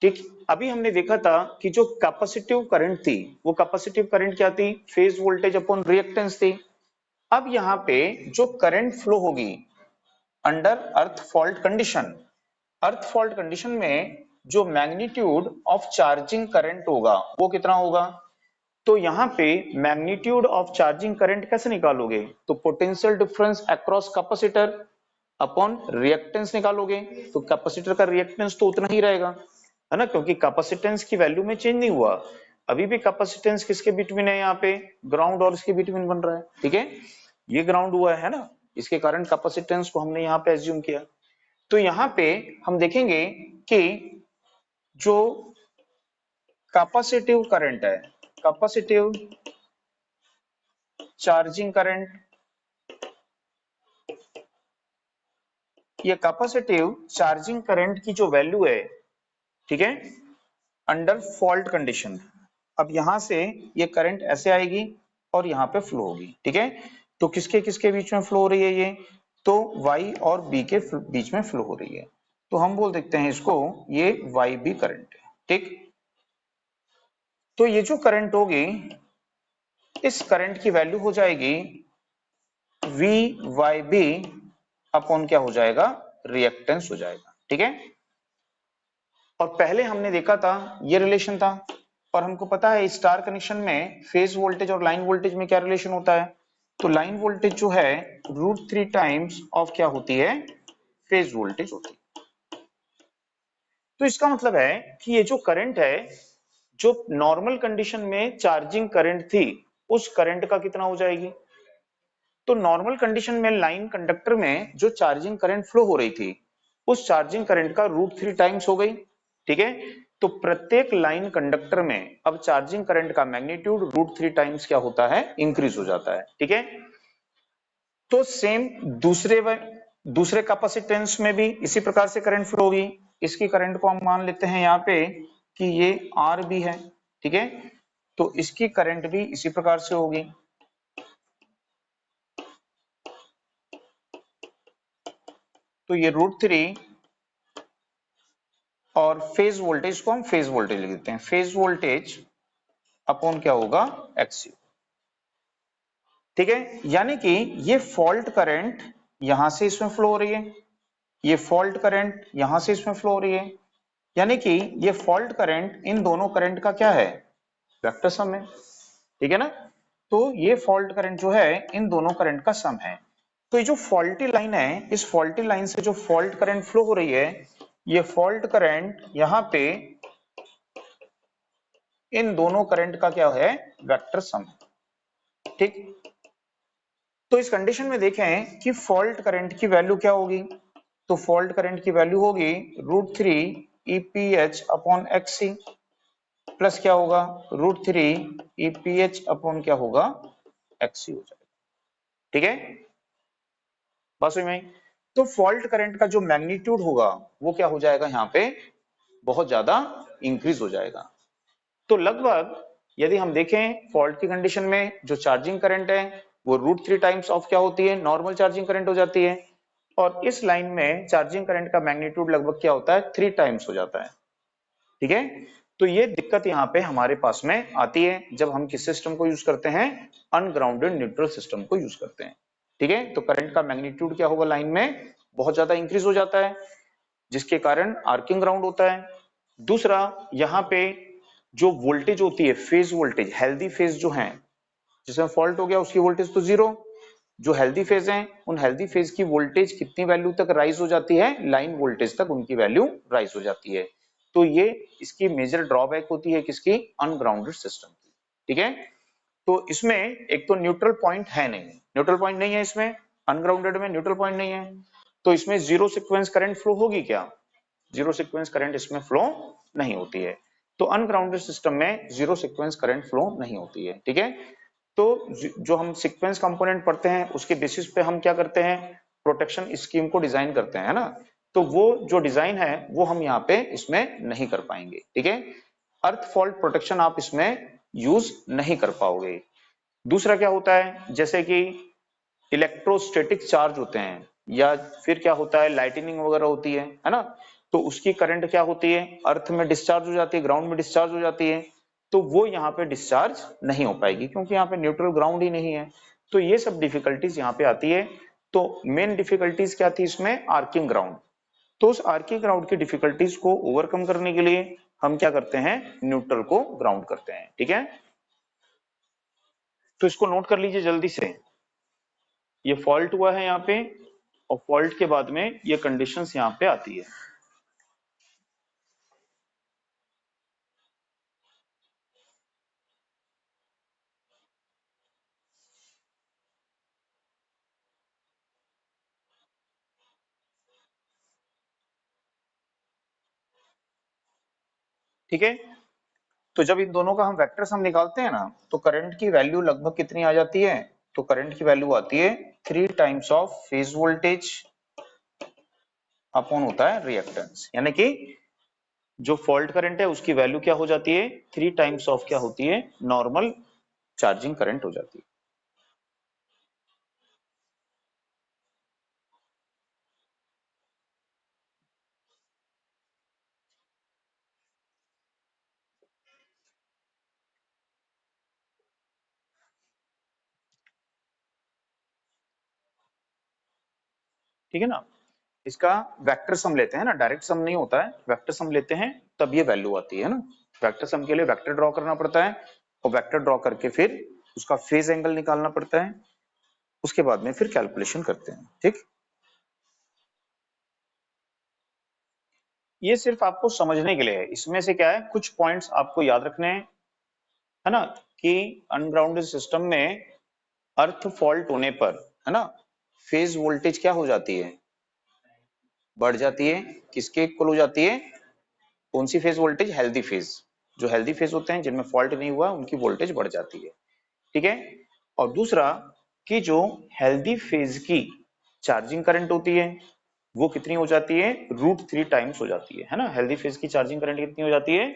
ठीक, अभी हमने देखा था कि जो कैपेसिटिव करंट थी, वो कैपेसिटिव करंट क्या थी, फेज वोल्टेज अपॉन रिएक्टेंस थी। अब यहाँ पे जो करंट फ्लो होगी अंडर अर्थ फॉल्ट कंडीशन, अर्थ फॉल्ट कंडीशन में जो मैग्नीट्यूड ऑफ चार्जिंग करंट होगा वो कितना होगा। तो यहाँ पे मैग्नीट्यूड ऑफ चार्जिंग करंट कैसे निकालोगे, तो potential difference across capacitor upon reactance निकालोगे। तो कैपेसिटर का रिएक्टेंस तो उतना ही रहेगा, है ना, क्योंकि कैपेसिटेंस की वैल्यू में चेंज नहीं हुआ। अभी भी कैपेसिटेंस किसके बिटवीन है, यहाँ पे ग्राउंड और इसके बिटवीन बन रहा है, ठीक है। ये ग्राउंड हुआ है ना, इसके कारण कैपेसिटेंस को हमने यहाँ पे एज्यूम किया। तो यहाँ पे हम देखेंगे कि जो कैपेसिटिव करंट है, कैपेसिटिव चार्जिंग करंट, ये कैपेसिटिव चार्जिंग करंट की जो वैल्यू है, ठीक है, अंडर फॉल्ट कंडीशन, अब यहां से ये करंट ऐसे आएगी और यहाँ पे फ्लो होगी, ठीक है। तो किसके किसके बीच में फ्लो हो रही है ये, तो Y और B के बीच में फ्लो हो रही है। तो हम बोल देते हैं इसको ये YB करंट है, ठीक। तो ये जो करंट होगी, इस करंट की वैल्यू हो जाएगी VYB अपॉन क्या हो जाएगा, रिएक्टेंस हो जाएगा, ठीक है। और पहले हमने देखा था ये रिलेशन था, और हमको पता है स्टार कनेक्शन में फेज वोल्टेज और लाइन वोल्टेज में क्या रिलेशन होता है। तो लाइन वोल्टेज जो है √3 टाइम्स ऑफ क्या होती है, फेज वोल्टेज होती है। तो इसका मतलब है कि ये जो करंट है, जो नॉर्मल कंडीशन में चार्जिंग करंट थी, उस करंट का कितना हो जाएगी। तो नॉर्मल कंडीशन में लाइन कंडक्टर में जो चार्जिंग करंट फ्लो हो रही थी, उस चार्जिंग करंट का √3 टाइम्स हो गई, ठीक है। तो प्रत्येक लाइन कंडक्टर में अब चार्जिंग करंट का मैग्नीट्यूड √3 टाइम्स क्या होता है, इंक्रीज हो जाता है, ठीक है। तो सेम दूसरे कैपेसिटेंस में भी इसी प्रकार से करंट फ्लो होगी। इसकी करंट को हम मान लेते हैं यहाँ पे कि ये आर बी है, ठीक है। तो इसकी करंट भी इसी प्रकार से होगी। तो ये √3 और फेज वोल्टेज को हम फेज वोल्टेज लिख देते हैं, फेज वोल्टेज अपॉन क्या होगा, एक्स, ठीक है। यानी कि ये फॉल्ट करंट यहां से इसमें फ्लो हो रही है, ये फॉल्ट करंट यहां से इसमें फ्लो हो रही है, यानी कि ये फॉल्ट करंट इन दोनों करंट का क्या है, वेक्टर सम है, ठीक है ना। तो ये फॉल्ट करंट जो है इन दोनों करंट का सम है। तो ये जो फॉल्टी लाइन है, इस फॉल्टी लाइन से जो फॉल्ट करंट फ्लो हो रही है, ये फॉल्ट करंट यहां पे इन दोनों करंट का क्या है, वेक्टर सम है, ठीक। तो इस कंडीशन में देखें कि फॉल्ट करंट की वैल्यू क्या होगी, तो फॉल्ट करंट की वैल्यू होगी √3 EPH अपॉन XC प्लस क्या होगा, √3 EPH अपॉन क्या होगा, XC हो जाएगा, ठीक है, बस में। तो फॉल्ट करंट का जो मैग्नीट्यूड होगा वो क्या हो जाएगा, यहाँ पे बहुत ज्यादा इंक्रीज हो जाएगा। तो लगभग यदि हम देखें फॉल्ट की कंडीशन में जो चार्जिंग करंट है वो √3 टाइम्स ऑफ क्या होती है, नॉर्मल चार्जिंग करंट हो जाती है, और इस लाइन में चार्जिंग करंट का मैग्नीट्यूड लगभग क्या होता है, 3 टाइम्स हो जाता है, ठीक है। तो ये दिक्कत यहाँ पे हमारे पास में आती है जब हम किस सिस्टम को यूज करते हैं, अनग्राउंडेड न्यूट्रल सिस्टम को यूज करते हैं, ठीक है। तो करंट का मैग्नीट्यूड क्या होगा, लाइन में बहुत ज्यादा इंक्रीज हो जाता है, जिसके कारण आर्किंग ग्राउंड होता है। दूसरा, यहाँ पे जो वोल्टेज होती है, फेज वोल्टेज, हेल्दी फेज जो है, जिसमें फॉल्ट हो गया उसकी वोल्टेज तो जीरो, जो हेल्दी फेज हैं उन हेल्दी फेज की वोल्टेज कितनी वैल्यू तक राइज हो जाती है, लाइन वोल्टेज तक उनकी वैल्यू राइज हो जाती है। तो ये इसकी मेजर ड्रॉबैक होती है किसकी, अनग्राउंडेड सिस्टम की, ठीक है। तो इसमें एक तो न्यूट्रल पॉइंट है नहीं, न्यूट्रल पॉइंट नहीं है इसमें, अनग्राउंडेड में न्यूट्रल पॉइंट नहीं है, तो इसमें जीरो सीक्वेंस करंट फ्लो होगी क्या, जीरो सीक्वेंस करंट इसमें फ्लो नहीं होती है। तो अनग्राउंडेड सिस्टम में जीरो सीक्वेंस करंट फ्लो नहीं होती है, ठीक है। तो जो हम सीक्वेंस कंपोनेंट पढ़ते हैं उसके बेसिस पे हम क्या करते हैं, प्रोटेक्शन स्कीम को डिजाइन करते हैं, है ना। तो वो जो डिजाइन है वो हम यहाँ पे इसमें नहीं कर पाएंगे, ठीक है। अर्थ फॉल्ट प्रोटेक्शन आप इसमें यूज नहीं कर पाओगे। दूसरा क्या होता है, जैसे कि इलेक्ट्रोस्टैटिक चार्ज होते हैं, या फिर क्या होता है, लाइटनिंग वगैरह होती है ना। तो उसकी करंट क्या होती है, अर्थ में डिस्चार्ज हो जाती है, ग्राउंड में डिस्चार्ज हो जाती है, तो वो यहाँ पे डिस्चार्ज नहीं हो पाएगी क्योंकि यहाँ पे न्यूट्रल ग्राउंड ही नहीं है। तो ये सब डिफिकल्टीज यहाँ पे आती है। तो मेन डिफिकल्टीज क्या थी इसमें, आर्किंग ग्राउंड। तो उस आर्किंग ग्राउंड की डिफिकल्टीज को ओवरकम करने के लिए हम क्या करते हैं, न्यूट्रल को ग्राउंड करते हैं, ठीक है। तो इसको नोट कर लीजिए जल्दी से, ये फॉल्ट हुआ है यहाँ पे, और फॉल्ट के बाद में ये कंडीशंस यहाँ पे आती है। ठीक है, तो जब इन दोनों का हम वेक्टर सम निकालते हैं ना, तो करंट की वैल्यू लगभग कितनी आ जाती है, तो करंट की वैल्यू आती है 3 times of phase voltage upon होता है रिएक्टेंस, यानी कि जो फॉल्ट करंट है उसकी वैल्यू क्या हो जाती है, 3 टाइम्स ऑफ क्या होती है, नॉर्मल चार्जिंग करंट हो जाती है। ठीक है ना। इसका वेक्टर सम लेते हैं ना, डायरेक्ट सम नहीं होता है, वेक्टर सम लेते हैं तब ये वैल्यू आती है ना। वेक्टर सम के लिए वेक्टर ड्रॉ करना पड़ता है, और वेक्टर ड्रॉ करके फिर उसका फेज एंगल निकालना पड़ता है, उसके बाद में फिर कैलकुलेशन करते हैं, ठीक। ये सिर्फ आपको समझने के लिए है, इसमें से क्या है, कुछ पॉइंट्स आपको याद रखने हैं, है ना, कि अनग्राउंडेड सिस्टम में अर्थ फॉल्ट होने पर, है ना, फेज वोल्टेज क्या हो जाती है, बढ़ जाती है, किसके इक्वल हो जाती है, कौन सी फेज वोल्टेज, हेल्दी फेज, जो हेल्दी फेज होते हैं जिनमें फॉल्ट नहीं हुआ उनकी वोल्टेज बढ़ जाती है, ठीक है। और दूसरा, कि जो हेल्दी फेज की चार्जिंग करंट होती है वो कितनी हो जाती है, √3 टाइम्स हो जाती है ना। हेल्दी फेज की चार्जिंग करंट कितनी हो जाती है,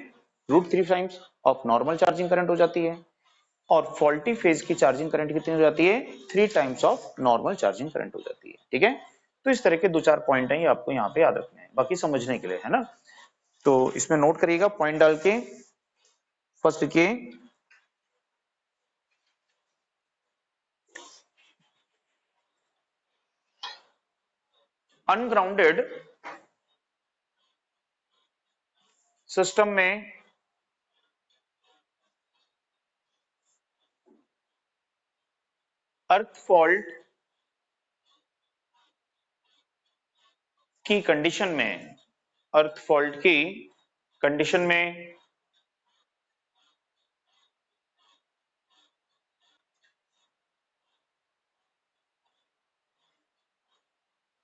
√3 times of normal charging current हो जाती है। और फॉल्टी फेज की चार्जिंग करंट कितनी हो जाती है, 3 times of normal charging current हो जाती है, ठीक है। तो इस तरह के दो चार पॉइंट हैं, ये आपको यहाँ पे याद रखने हैं, बाकी समझने के लिए, है ना। तो इसमें नोट करिएगा पॉइंट डाल के, फर्स्ट के, अनग्राउंडेड सिस्टम में अर्थ फॉल्ट की कंडीशन में, अर्थ फॉल्ट की कंडीशन में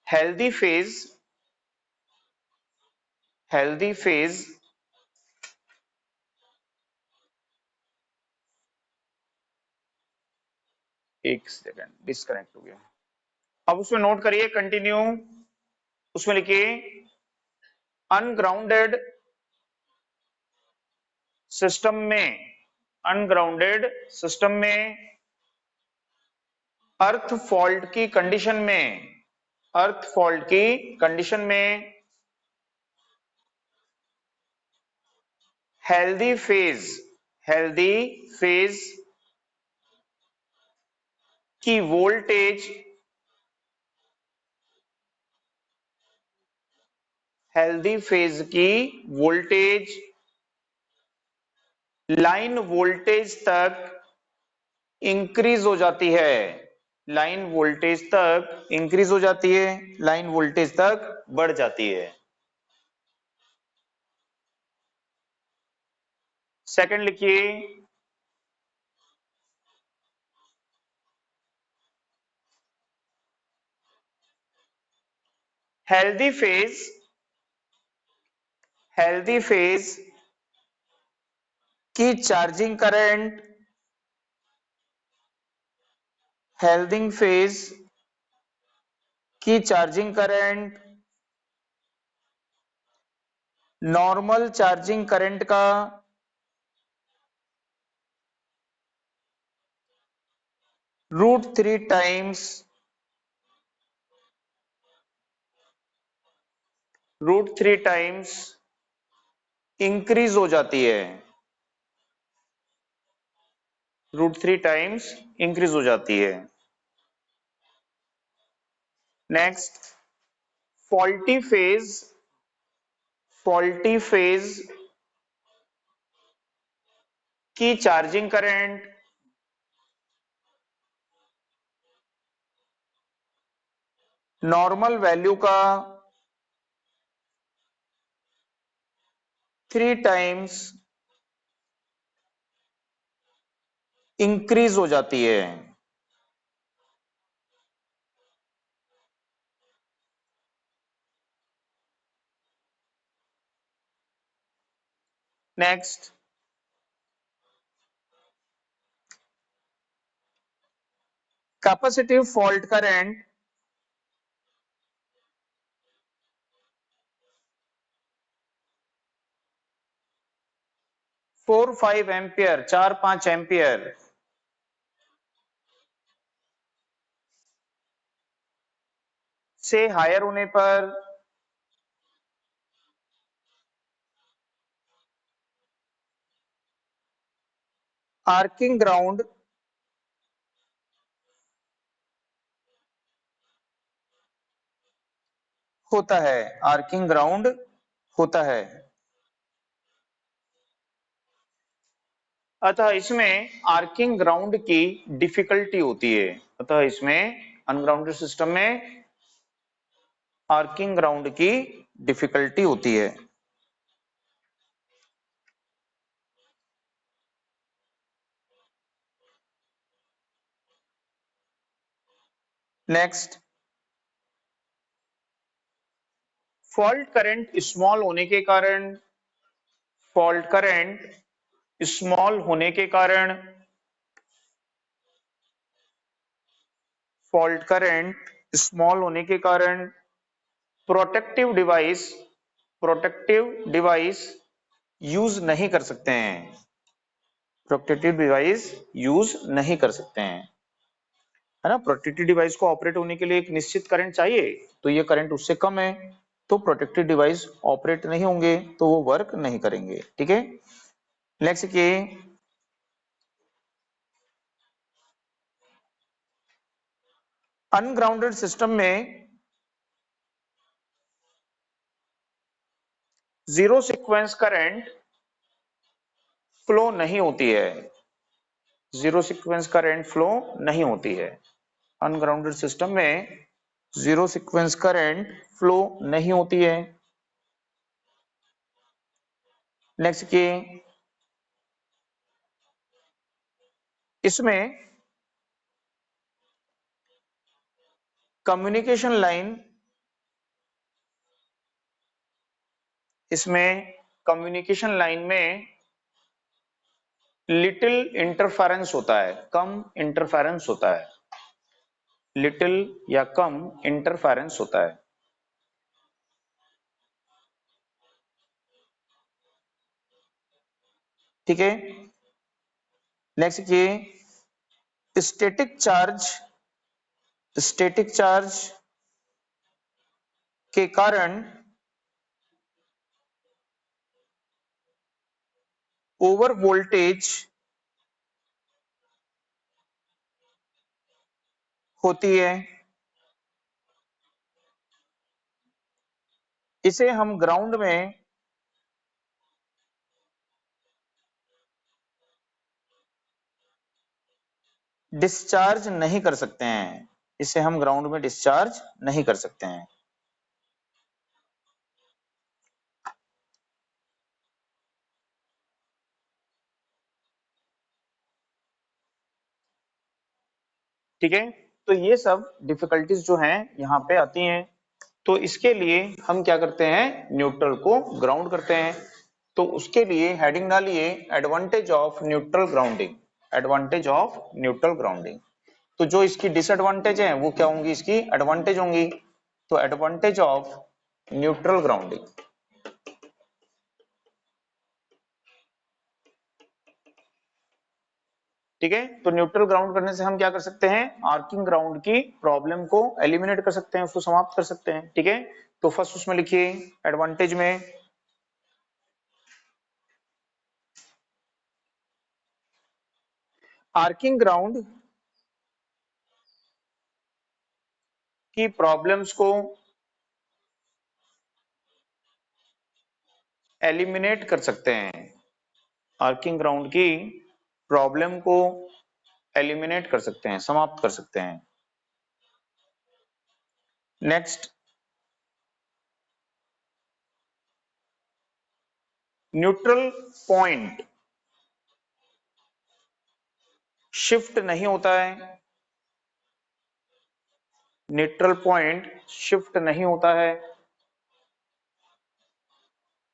हेल्दी फेज, हेल्दी फेज एक सेकंड डिस्कनेक्ट हो गया। अब उसमें नोट करिए, कंटिन्यू, उसमें लिखिए अनग्राउंडेड सिस्टम में, अनग्राउंडेड सिस्टम में अर्थ फॉल्ट की कंडीशन में, अर्थ फॉल्ट की कंडीशन में हेल्दी फेज, हेल्दी फेज की वोल्टेज, हेल्दी फेज की वोल्टेज लाइन वोल्टेज तक इंक्रीज हो जाती है, लाइन वोल्टेज तक इंक्रीज हो जाती है, लाइन वोल्टेज तक बढ़ जाती है। सेकंड लिखिए हेल्दी फेज, हेल्दी फेज की चार्जिंग करंट, हेल्दी फेज की charging current normal charging current का √3 टाइम्स, √3 टाइम्स इंक्रीज हो जाती है, √3 टाइम्स इंक्रीज हो जाती है। Next faulty phase, faulty phase की चार्जिंग करंट नॉर्मल वैल्यू का 3 टाइम्स इंक्रीज हो जाती है। Next capacitive fault current 4-5 ampere, 4-5 ampere से हायर होने पर आर्किंग ग्राउंड होता है, आर्किंग ग्राउंड होता है। अतः इसमें आर्किंग ग्राउंड की डिफिकल्टी होती है, अतः इसमें अनग्राउंडेड सिस्टम में आर्किंग ग्राउंड की डिफिकल्टी होती है। नेक्स्ट फॉल्ट करंट स्मॉल होने के कारण, फॉल्ट करंट स्मॉल होने के कारण, फॉल्ट करंट स्मॉल होने के कारण protective device, protective device use नहीं कर सकते हैं, प्रोटेक्टिव डिवाइस यूज नहीं कर सकते हैं, है ना। प्रोटेक्टिव डिवाइस को ऑपरेट होने के लिए एक निश्चित करंट चाहिए, तो ये करंट उससे कम है, तो प्रोटेक्टिव डिवाइस ऑपरेट नहीं होंगे, तो वो वर्क नहीं करेंगे। ठीक है, नेक्स्ट के अनग्राउंडेड सिस्टम में जीरो सीक्वेंस करंट फ्लो नहीं होती है, जीरो सीक्वेंस करंट फ्लो नहीं होती है। अनग्राउंडेड सिस्टम में जीरो सीक्वेंस करंट फ्लो नहीं होती है। नेक्स्ट की इसमें कम्युनिकेशन लाइन, इसमें कम्युनिकेशन लाइन में लिटिल इंटरफेरेंस होता है, कम इंटरफेरेंस होता है, लिटिल या कम इंटरफेरेंस होता है। ठीक है, नेक्स्ट ये स्टैटिक चार्ज, स्टैटिक चार्ज के कारण ओवर वोल्टेज होती है। इसे हम ग्राउंड में डिस्चार्ज नहीं कर सकते हैं, इसे हम ग्राउंड में डिस्चार्ज नहीं कर सकते हैं। ठीक है, तो ये सब डिफिकल्टीज जो हैं यहाँ पे आती हैं। तो इसके लिए हम क्या करते हैं, न्यूट्रल को ग्राउंड करते हैं। तो उसके लिए हेडिंग डालिए advantage of neutral grounding, advantage of neutral grounding. तो जो इसकी डिसएडवांटेज है वो क्या होंगी, इसकी एडवांटेज होंगी। तो एडवांटेज ऑफ न्यूट्रल ग्राउंडिंग। ठीक है, तो न्यूट्रल ग्राउंड करने से हम क्या कर सकते हैं, आर्किंग ग्राउंड की प्रॉब्लम को एलिमिनेट कर सकते हैं, उसको समाप्त कर सकते हैं। ठीक है, तो फर्स्ट उसमें लिखिए एडवांटेज में आर्किंग ग्राउंड की प्रॉब्लम्स को एलिमिनेट कर सकते हैं, आर्किंग ग्राउंड की प्रॉब्लम को एलिमिनेट कर सकते हैं, समाप्त कर सकते हैं। नेक्स्ट, न्यूट्रल पॉइंट शिफ्ट नहीं होता है, न्यूट्रल पॉइंट शिफ्ट नहीं होता है,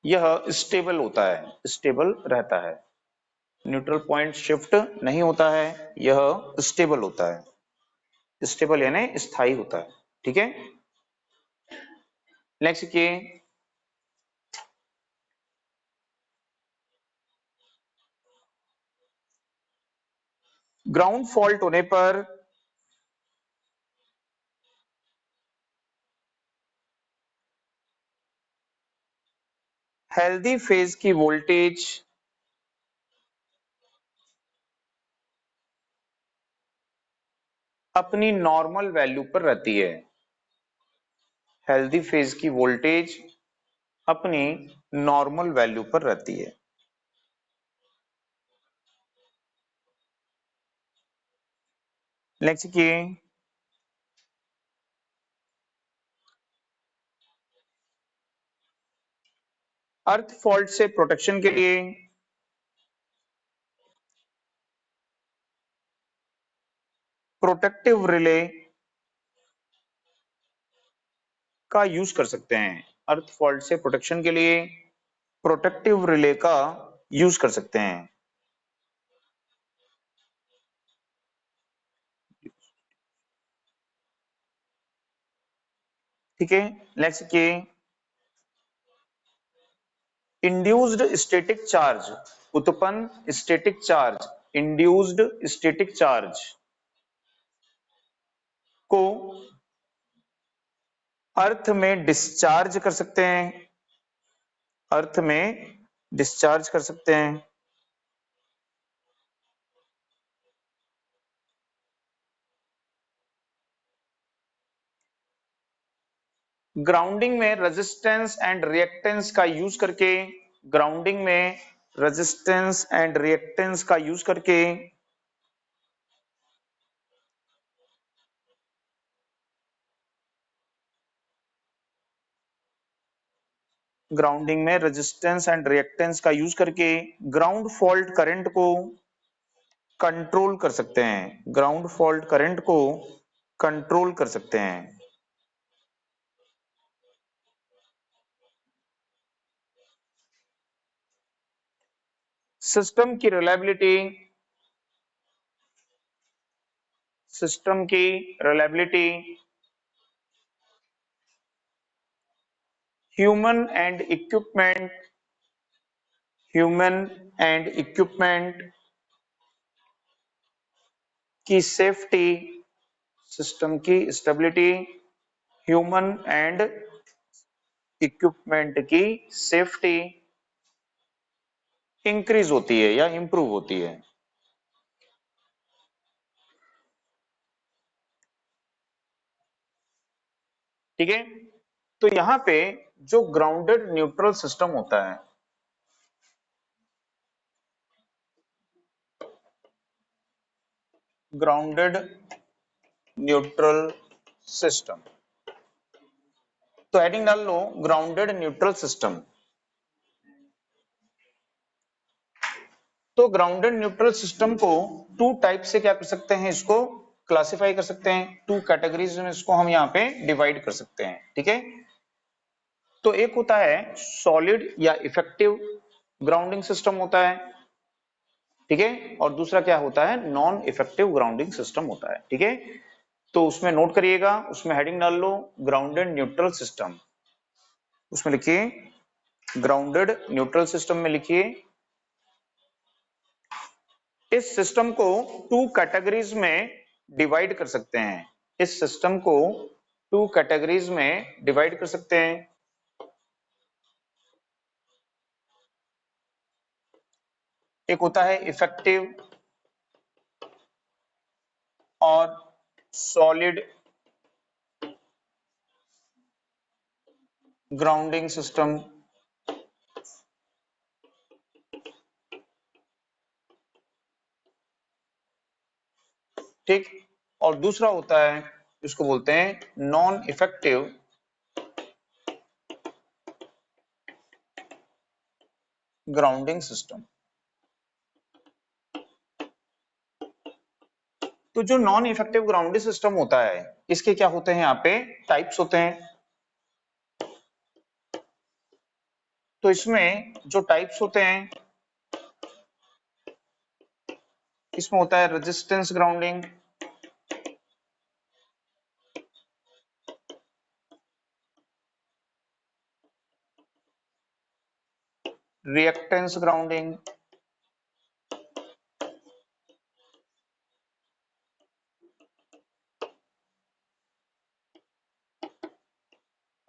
यह स्टेबल होता है, स्टेबल रहता है। न्यूट्रल पॉइंट शिफ्ट नहीं होता है, यह स्टेबल होता है, स्टेबल यानी स्थायी होता है। ठीक है, नेक्स्ट के ग्राउंड फॉल्ट होने पर हेल्दी फेज की वोल्टेज अपनी नॉर्मल वैल्यू पर रहती है, हेल्दी फेज की वोल्टेज अपनी नॉर्मल वैल्यू पर रहती है। नेक्स्ट की अर्थ फॉल्ट से प्रोटेक्शन के लिए प्रोटेक्टिव रिले का यूज कर सकते हैं, अर्थ फॉल्ट से प्रोटेक्शन के लिए प्रोटेक्टिव रिले का यूज कर सकते हैं। ठीक है, नेक्स्ट की इंड्यूस्ड स्टैटिक चार्ज, उत्पन्न static charge, induced static charge को अर्थ में डिस्चार्ज कर सकते हैं, अर्थ में डिस्चार्ज कर सकते हैं। ग्राउंडिंग में रेजिस्टेंस एंड रिएक्टेंस का यूज करके, ग्राउंडिंग में रेजिस्टेंस एंड रिएक्टेंस का यूज करके ग्राउंडिंग में रेजिस्टेंस एंड रिएक्टेंस का यूज करके ग्राउंड फॉल्ट करंट को कंट्रोल कर सकते हैं, ग्राउंड फॉल्ट करंट को कंट्रोल कर सकते हैं। सिस्टम की रिलायबिलिटी, सिस्टम की reliability human and equipment, human and equipment की सेफ्टी, सिस्टम की स्टेबिलिटी ह्यूमन एंड इक्विपमेंट की सेफ्टी इंक्रीज होती है या इंप्रूव होती है। ठीक है, तो यहां पे जो ग्राउंडेड न्यूट्रल सिस्टम होता है, ग्राउंडेड न्यूट्रल सिस्टम, तो हेडिंग डाल लो ग्राउंडेड न्यूट्रल सिस्टम। तो ग्राउंडेड न्यूट्रल सिस्टम को टू टाइप से क्या कर सकते हैं, इसको क्लासिफाई कर सकते हैं, टू कैटेगरीज में इसको हम यहाँ पे डिवाइड कर सकते हैं। ठीक है, तो एक होता है सॉलिड या इफेक्टिव ग्राउंडिंग सिस्टम होता है, ठीक है, और दूसरा क्या होता है, नॉन इफेक्टिव ग्राउंडिंग सिस्टम होता है। ठीक है, तो उसमें नोट करिएगा, उसमें हेडिंग डाल लो ग्राउंडेड न्यूट्रल सिस्टम, उसमें लिखिए ग्राउंडेड न्यूट्रल सिस्टम में लिखिए इस सिस्टम को टू कैटेगरीज में डिवाइड कर सकते हैं, इस सिस्टम को टू कैटेगरीज में डिवाइड कर सकते हैं। एक होता है इफेक्टिव और सॉलिड ग्राउंडिंग सिस्टम, ठीक, और दूसरा होता है जिसको बोलते हैं नॉन इफेक्टिव ग्राउंडिंग सिस्टम। तो जो नॉन इफेक्टिव ग्राउंडिंग सिस्टम होता है, इसके क्या होते हैं, यहाँ पे टाइप्स होते हैं। तो इसमें जो टाइप्स होते हैं, इसमें होता है resistance grounding, reactance grounding,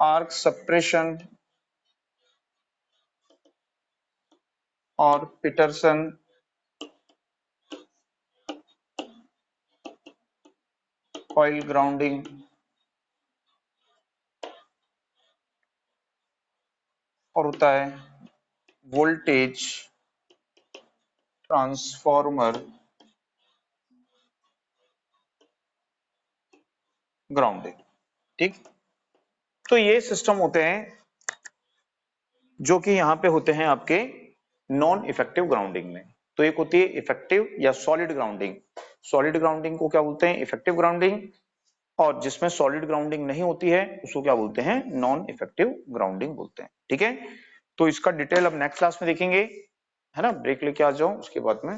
arc suppression और पीटरसन कॉइल ग्राउंडिंग, और होता है वोल्टेज ट्रांसफॉर्मर ग्राउंडिंग। ठीक, तो ये सिस्टम होते हैं जो कि यहाँ पे होते हैं आपके नॉन इफेक्टिव ग्राउंडिंग में। तो एक होती है इफेक्टिव या सॉलिड ग्राउंडिंग, सॉलिड ग्राउंडिंग को क्या बोलते हैं, इफेक्टिव ग्राउंडिंग, और जिसमें सॉलिड ग्राउंडिंग नहीं होती है उसको क्या बोलते हैं, नॉन इफेक्टिव ग्राउंडिंग बोलते हैं। ठीक है, तो इसका डिटेल अब नेक्स्ट क्लास में देखेंगे, है ना, ब्रेक लेके आ जाओ उसके बाद में